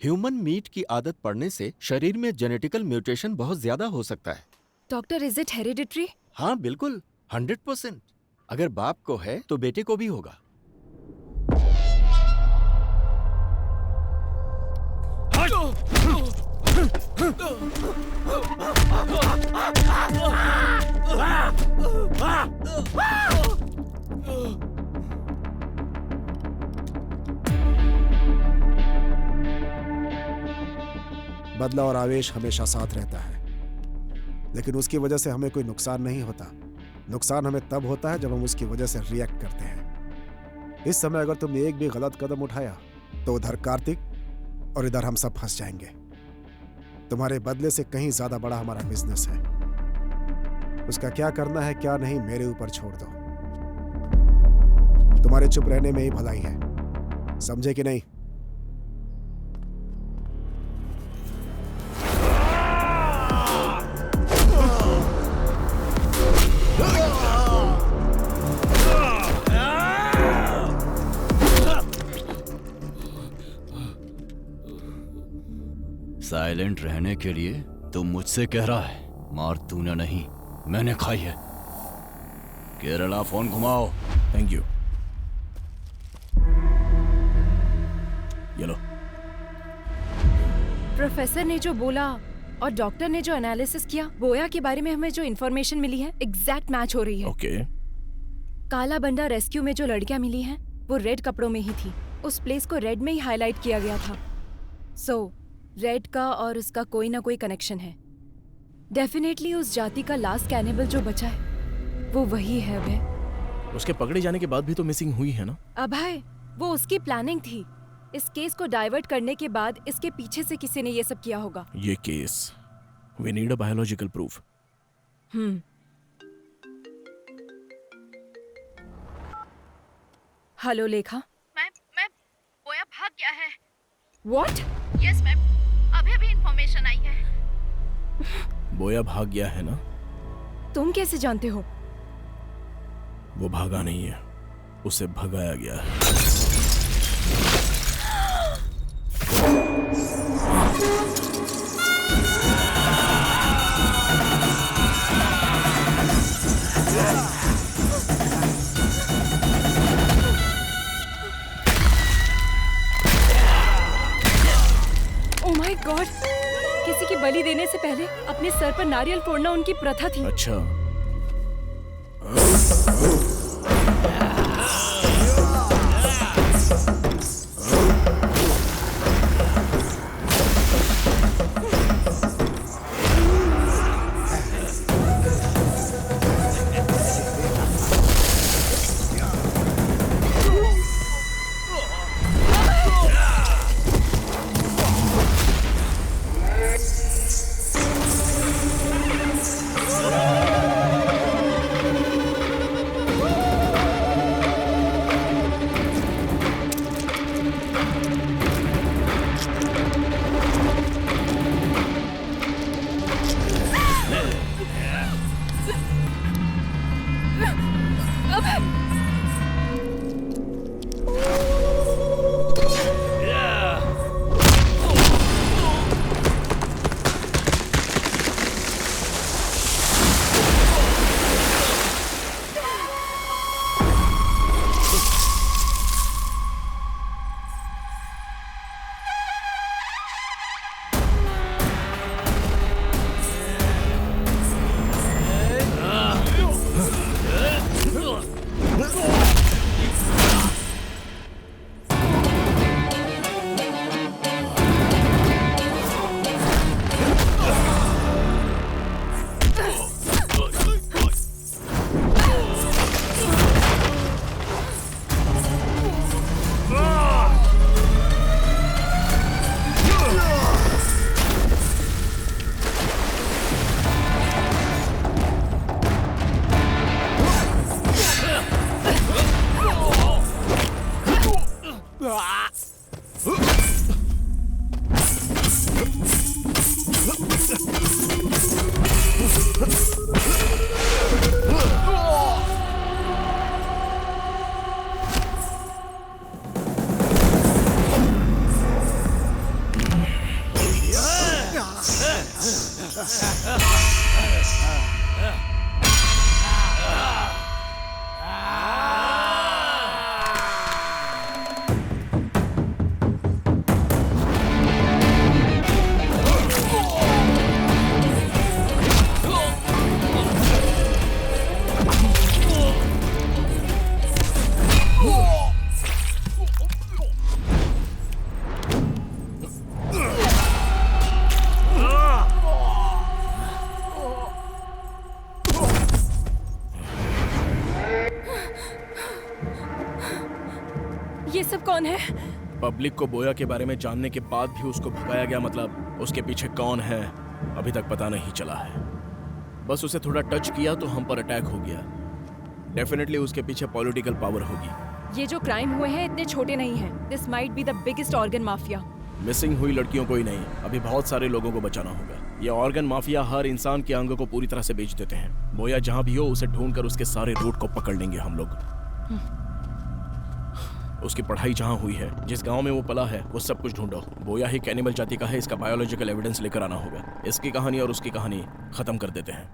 ह्यूमन मीट की आदत पड़ने से शरीर में जेनेटिकल म्यूटेशन बहुत ज्यादा हो सकता है। Doctor, is it hereditary? हाँ बिल्कुल, 100%। अगर बाप को है तो बेटे को भी होगा। बदला और आवेश हमेशा साथ रहता है, लेकिन उसकी वजह से हमें कोई नुकसान नहीं होता। नुकसान हमें तब होता है जब हम उसकी वजह से रिएक्ट करते हैं। इस समय अगर तुमने एक भी गलत कदम उठाया तो उधर कार्तिक और इधर हम सब फंस जाएंगे। तुम्हारे बदले से कहीं ज्यादा बड़ा हमारा बिजनेस है। उसका क्या करना है क्या नहीं मेरे ऊपर छोड़ दो। तुम्हारे चुप रहने में ही भलाई है, समझे कि नहीं? साइलेंट रहने के लिए तू मुझसे कह रहा है, मार तूने नहीं मैंने खाई है। केरला फोन घुमाओ। Thank you. ये लो। प्रोफेसर ने जो बोला और डॉक्टर ने जो एनालिसिस किया, बोया के बारे में हमें जो इन्फॉर्मेशन मिली है एग्जैक्ट मैच हो रही है। ओके। काला बंडा रेस्क्यू में जो लड़कियां मिली हैं वो रेड कपड़ों में ही थी। उस प्लेस को रेड में ही हाईलाइट किया गया था। सो रेड का और उसका कोई ना कोई कनेक्शन है। डेफिनेटली उस जाति का लास्ट कैनिबल जो बचा है वो वही है। अभय, उसके पकड़े जाने के बाद भी तो मिसिंग हुई है ना? अभय, वो उसकी प्लानिंग थी। इस केस को डाइवर्ट करने के बाद इसके पीछे से किसी ने ये सब किया होगा। ये case, we need a biological proof. Hello Lekha. Ma'am, Boya भाग गया है। व्हाट? यस मैम, अभी इंफॉर्मेशन आई है। बोया भाग गया है ना? तुम कैसे जानते हो? वो भागा नहीं है, उसे भगाया गया है। ओह माय गॉड, किसी की बलि देने से पहले अपने सर पर नारियल फोड़ना उनकी प्रथा थी। अच्छा। ये सब कौन है? पब्लिक को बोया के बारे में जानने के बाद भी उसको भगाया गया, मतलब उसके पीछे कौन है अभी तक पता नहीं चला है। बस उसे थोड़ा टच किया तो हम पर अटैक हो गया। डेफिनेटली उसके पीछे पॉलिटिकल पावर होगी। ये जो क्राइम हुए हैं इतने छोटे नहीं हैं। This might be the biggest organ mafia. Missing हुई लड़कियों को ही नहीं, अभी बहुत सारे लोगों को बचाना होगा। ये ऑर्गन माफिया हर इंसान के अंग को पूरी तरह से बेच देते हैं। बोया जहां भी हो उसे ढूंढकर उसके सारे रूट को पकड़ लेंगे हम लोग। उसकी पढ़ाई जहां हुई है, जिस गांव में वो पला है, वो सब कुछ ढूंढो। बोया ही कैनिबल जाति का है, इसका बायोलॉजिकल एविडेंस लेकर आना होगा। इसकी कहानी और उसकी कहानी खत्म कर देते हैं।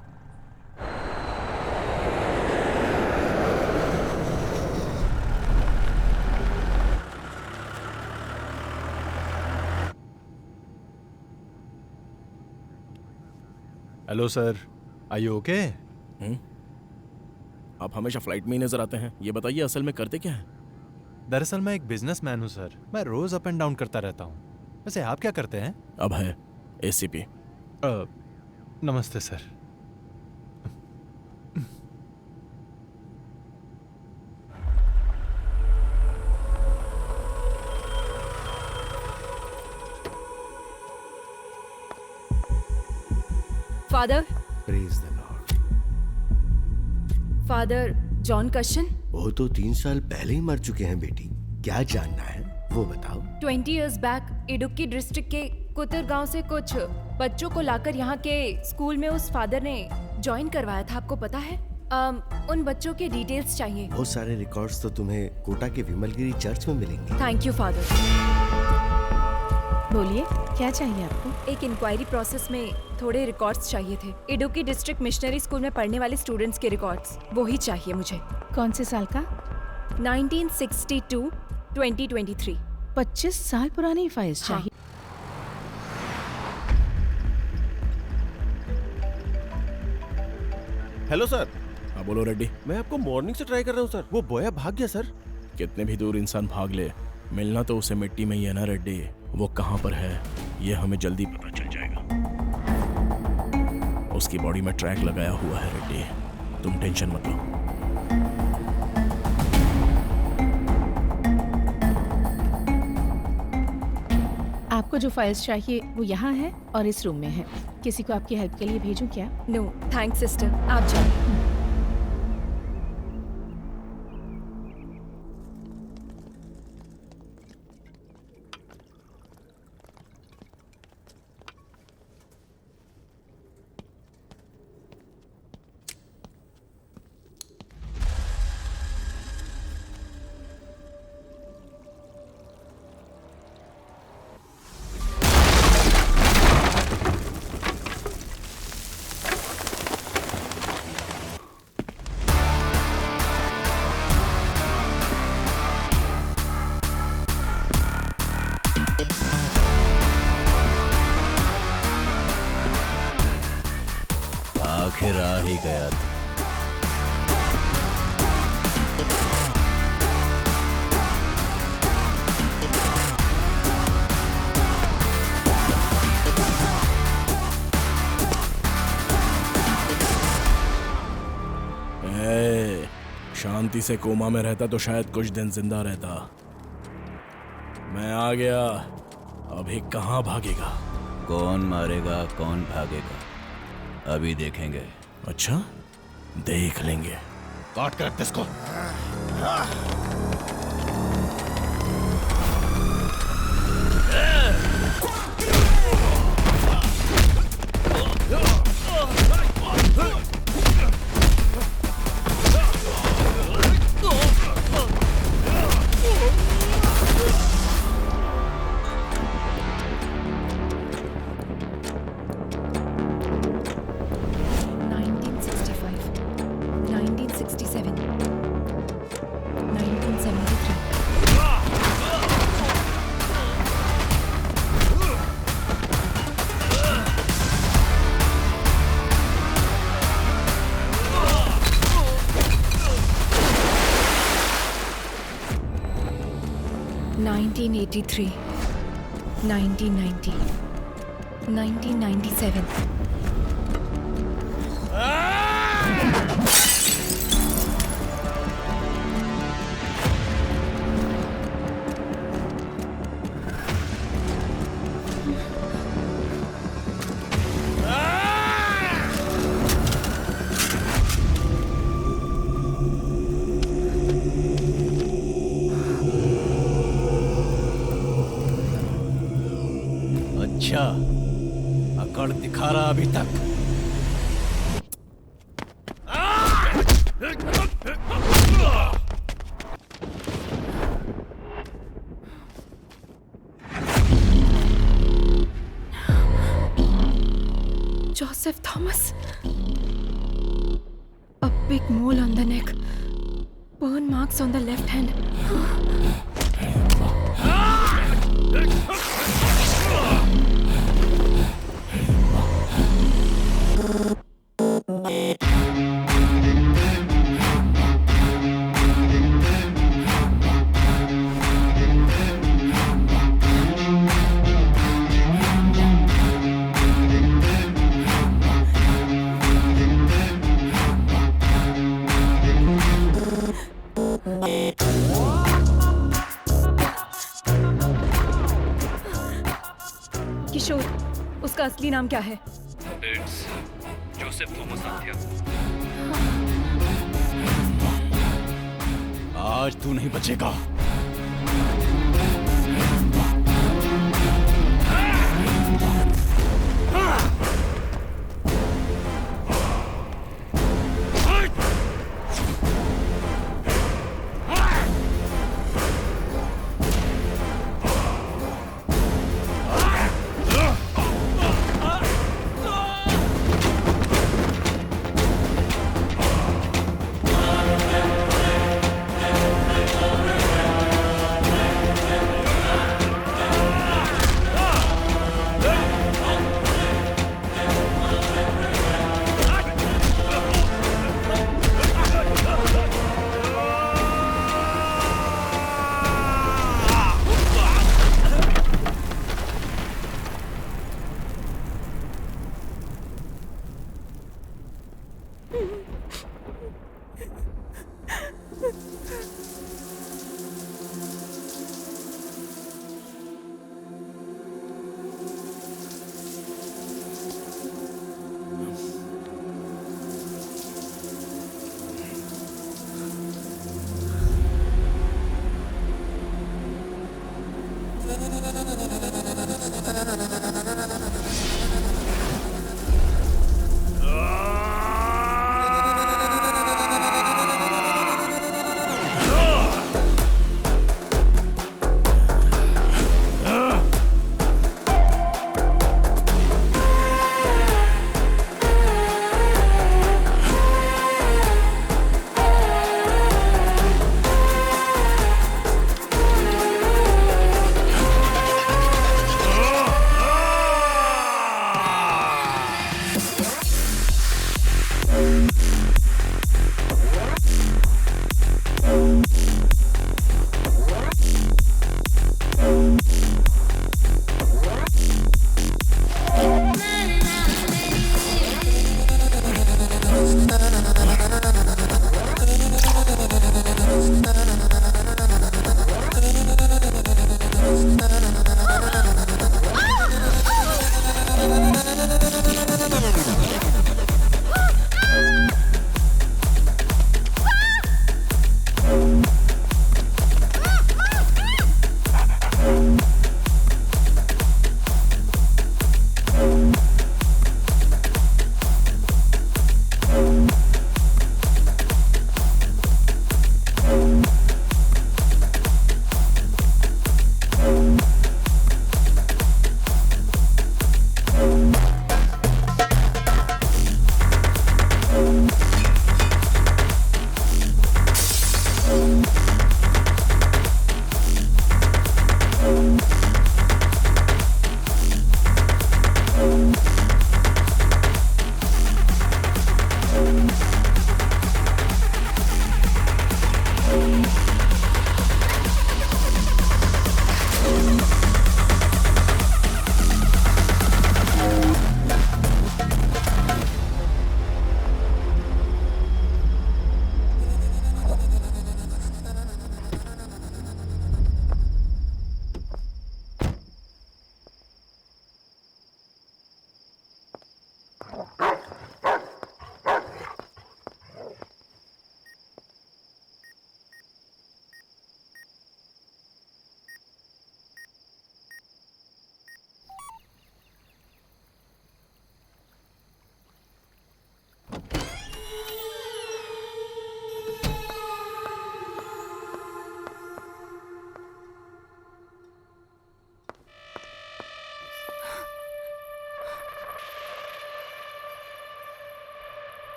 Hello sir, are you okay? आप हमेशा फ्लाइट में ही नजर आते हैं। ये बताइए असल में करते क्या हैं? दरअसल मैं एक बिजनेसमैन हूँ सर। मैं रोज अप एंड डाउन करता रहता हूँ। वैसे आप क्या करते हैं? अब है एसीपी। नमस्ते sir. Father, praise the lord. Father John कशन। वो तो 3 साल पहले ही मर चुके हैं बेटी। क्या जानना है वो बताओ। 20 years बैक इडुक्की डिस्ट्रिक्ट के कुतर गांव से कुछ बच्चों को लाकर यहाँ के स्कूल में उस फादर ने ज्वाइन करवाया था, आपको पता है? उन बच्चों के डिटेल्स चाहिए। बहुत सारे रिकॉर्ड्स तो तुम्हें कोटा के विमलगिरी चर्च में मिलेंगे। Thank you father. बोलिए, क्या चाहिए आपको? एक इंक्वायरी प्रोसेस में थोड़े रिकॉर्ड्स चाहिए थे। इडुक्की डिस्ट्रिक्ट मिशनरी स्कूल में पढ़ने वाले स्टूडेंट्स के रिकॉर्ड्स, वो ही चाहिए मुझे। कौन से साल का? 1962 2023। 25 साल पुरानी फाइल्स चाहिए। Hello sir. हाँ बोलो रेड्डी। मैं आपको मॉर्निंग से ट्राई कर रहा हूँ सर। वो बोया भाग गया सर। कितने भी दूर इंसान भाग ले, मिलना तो उसे मिट्टी में ही है ना रेड्डी। वो कहाँ पर है ये हमें जल्दी पता चल जाएगा। उसकी बॉडी में ट्रैक लगाया हुआ है रेड्डी, तुम टेंशन मत लो। आपको जो फाइल्स चाहिए वो यहाँ है और इस रूम में है। किसी को आपकी हेल्प के लिए भेजूं क्या? नो थैंक्स सिस्टर, आप जाइए। आखिर आ ही गया था। शांति से कोमा में रहता तो शायद कुछ दिन जिंदा रहता। मैं आ गया, अभी कहाँ भागेगा? कौन मारेगा कौन भागेगा अभी देखेंगे। अच्छा, देख लेंगे। काट कर इसको। (1983, 1990, 1997. धड़ दिखा रहा अभी तक। Joseph Thomas. A big mole on the neck. Burn marks on the left hand. किशोर, उसका असली नाम क्या है? Joseph Thomas Athiya. आज तू नहीं बचेगा।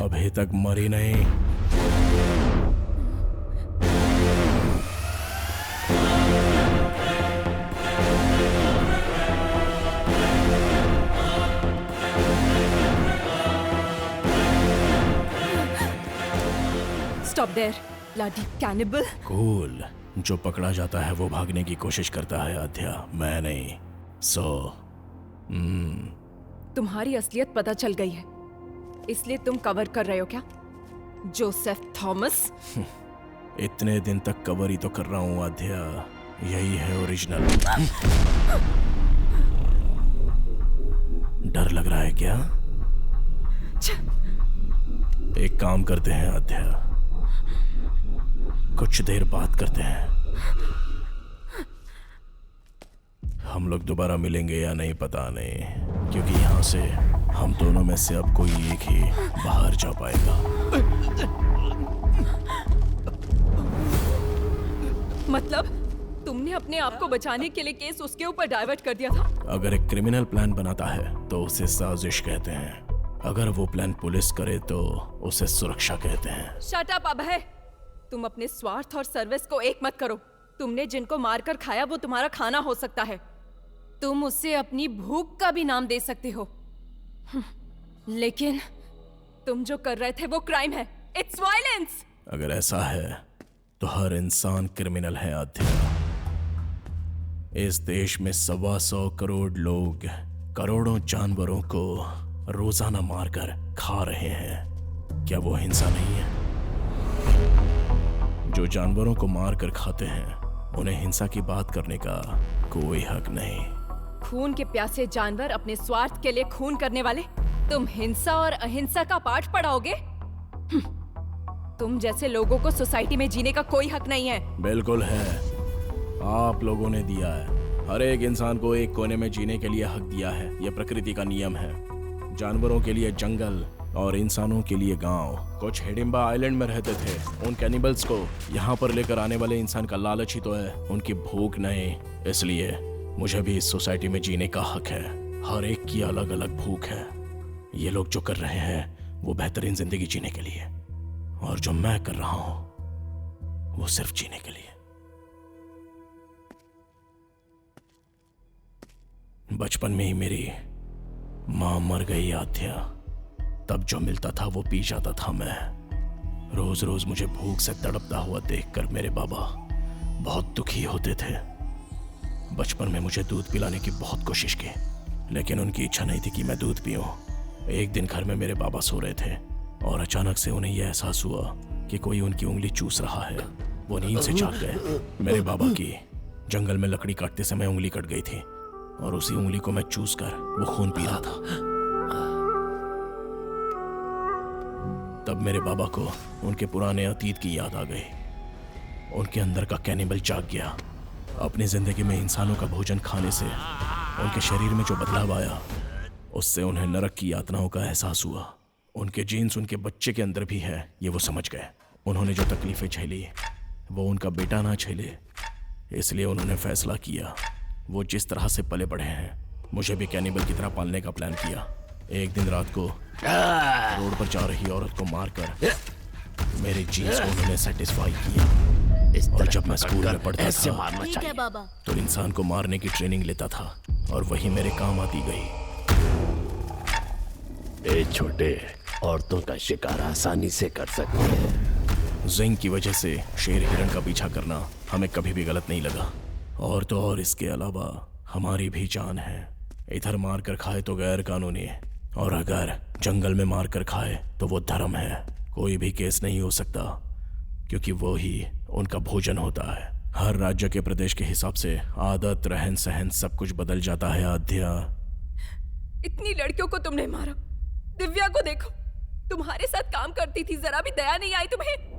अभी तक मरी नहीं। Stop there bloody cannibal. Cool. जो पकड़ा जाता है वो भागने की कोशिश करता है आध्या, मैं नहीं। तुम्हारी असलियत पता चल गई है, इसलिए तुम कवर कर रहे हो क्या जोसेफ थॉमस? इतने दिन तक कवर ही तो कर रहा हूँ आध्या, यही है ओरिजिनल। डर लग रहा है क्या? एक काम करते हैं आध्या, कुछ देर बात करते हैं। हम लोग दोबारा मिलेंगे या नहीं पता नहीं, क्योंकि यहाँ से हम दोनों में से अब कोई एक ही बाहर जा पाएगा। मतलब तुमने अपने आप को बचाने के लिए केस उसके ऊपर डाइवर्ट कर दिया था? अगर एक क्रिमिनल प्लान बनाता है तो उसे साजिश कहते हैं, अगर वो प्लान पुलिस करे तो उसे सुरक्षा कहते हैं। शट अप अभय, तुम अपने स्वार्थ और सर्विस को एक मत करो। तुमने जिनको मारकर खाया वो तुम्हारा खाना हो सकता है, तुम उससे अपनी भूख का भी नाम दे सकते हो, लेकिन तुम जो कर रहे थे वो क्राइम है। It's violence. अगर ऐसा है तो हर इंसान क्रिमिनल है आध्या। इस देश में 125 करोड़ लोग करोड़ों जानवरों को रोजाना मारकर खा रहे हैं, क्या वो हिंसा नहीं है? जो जानवरों को मारकर खाते हैं उन्हें हिंसा की बात करने का कोई हक नहीं। खून के प्यासे जानवर अपने स्वार्थ के लिए खून करने वाले, तुम हिंसा और अहिंसा का पाठ पढ़ाओगे? तुम जैसे लोगों को सोसाइटी में जीने का कोई हक नहीं है। बिल्कुल है, आप लोगों ने दिया है। हर एक इंसान को एक कोने में जीने के लिए हक दिया है, यह प्रकृति का नियम है। जानवरों के लिए जंगल और इंसानों के लिए गांव। कुछ हिडिंबा आइलैंड में रहते थे, उन कैनिबल्स को यहाँ पर लेकर आने वाले इंसान का लालच ही तो है, उनकी भूख नहीं। इसलिए मुझे भी इस सोसाइटी में जीने का हक है। हर एक की अलग अलग भूख है। ये लोग जो कर रहे हैं वो बेहतरीन जिंदगी जीने के लिए, और जो मैं कर रहा हूं वो सिर्फ जीने के लिए। बचपन में ही मेरी मां मर गई आध्या, तब जो मिलता था वो पी जाता था मैं। रोज रोज मुझे भूख से तड़पता हुआ देखकर मेरे बाबा बहुत दुखी होते थे। बचपन में मुझे दूध पिलाने की बहुत कोशिश की, लेकिन उनकी इच्छा नहीं थी कि मैं दूध पीऊं। एक दिन घर में मेरे बाबा सो रहे थे और अचानक से उन्हें यह एहसास हुआ कि कोई उनकी उंगली चूस रहा है। वो नींद से जाग गए। मेरे बाबा की जंगल में लकड़ी काटते समय उंगली कट गई थी और उसी उंगली को मैं चूस कर वो खून पी रहा था। तब मेरे बाबा को उनके पुराने अतीत की याद आ गई। उनके अंदर का कैनिबल जाग गया। अपनी जिंदगी में इंसानों का भोजन खाने से उनके शरीर में जो बदलाव आया, उससे उन्हें नरक की यातनाओं का एहसास हुआ। उनके जीन्स उनके बच्चे के अंदर भी है, ये वो समझ गए। उन्होंने जो तकलीफें झेली वो उनका बेटा ना झेले, इसलिए उन्होंने फैसला किया। वो जिस तरह से पले बढ़े हैं, मुझे भी कैनिबल की तरह पालने का प्लान किया। एक दिन रात को रोड पर जा रही औरत को मारकर मेरे जीन्स को उन्होंने सेटिस्फाई किया। और जब मैं स्कूल में पढ़ता ऐसे था मारना ठीक है बाबा। तो इंसान को मारने की ट्रेनिंग लेता था और वही मेरे काम आती गई। ए छोटे, औरतों का शिकार आसानी से कर सकते हैं। जिंग की वजह से शेर हिरण का पीछा करना हमें कभी भी गलत नहीं लगा। और तो और इसके अलावा हमारी भी जान है। इधर मार कर खाए तो गैर कानूनी, और अगर जंगल में मार कर खाए तो वो धर्म है। कोई भी केस नहीं हो सकता क्योंकि वो ही उनका भोजन होता है। हर राज्य के प्रदेश के हिसाब से आदत, रहन सहन सब कुछ बदल जाता है। आद्या, इतनी लड़कियों को तुमने मारा। दिव्या को देखो, तुम्हारे साथ काम करती थी, जरा भी दया नहीं आई तुम्हें?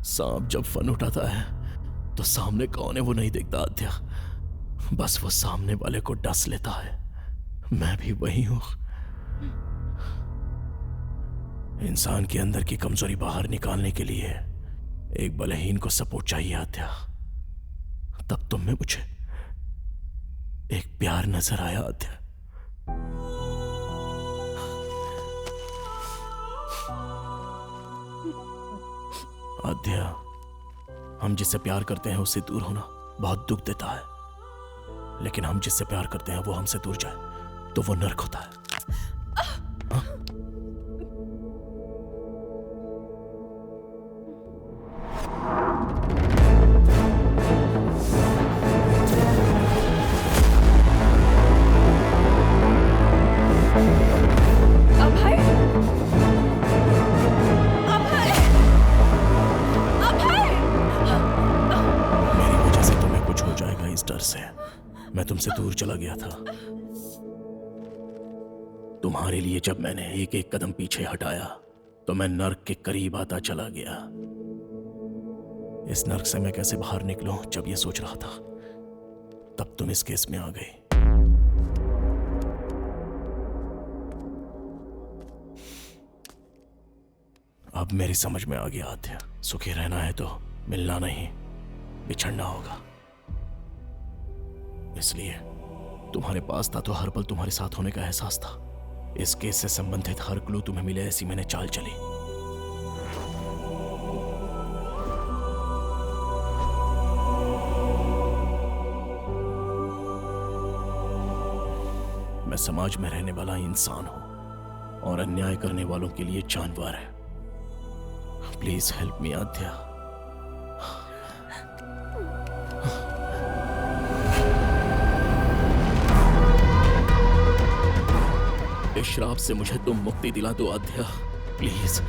सांप जब फन उठाता है तो सामने कौन है वो नहीं देखता आद्या, बस वो सामने वाले को डस लेता है। मैं भी वही हूं। इंसान के अंदर की कमजोरी बाहर निकालने के लिए एक बलहीन को सपोर्ट चाहिए आद्या। तब तुम में मुझे एक प्यार नजर आया आद्या। आद्या, हम जिससे प्यार करते हैं उससे दूर होना बहुत दुख देता है, लेकिन हम जिससे प्यार करते हैं वो हमसे दूर जाए तो वो नर्क होता है। मैं तुमसे दूर चला गया था। तुम्हारे लिए जब मैंने एक एक कदम पीछे हटाया तो मैं नर्क के करीब आता चला गया। इस नर्क से मैं कैसे बाहर निकलूं जब ये सोच रहा था तब तुम इस केस में आ गई। अब मेरी समझ में आ गया आद्या, सुखी रहना है तो मिलना नहीं बिछड़ना होगा। इसलिए तुम्हारे पास था तो हर पल तुम्हारे साथ होने का एहसास था। इस केस से संबंधित हर क्लू तुम्हें मिले ऐसी मैंने चाल चली। मैं समाज में रहने वाला इंसान हूं और अन्याय करने वालों के लिए जानवर है। प्लीज हेल्प मी आद्या। इस श्राप से मुझे तुम मुक्ति दिला दो आद्या, प्लीज।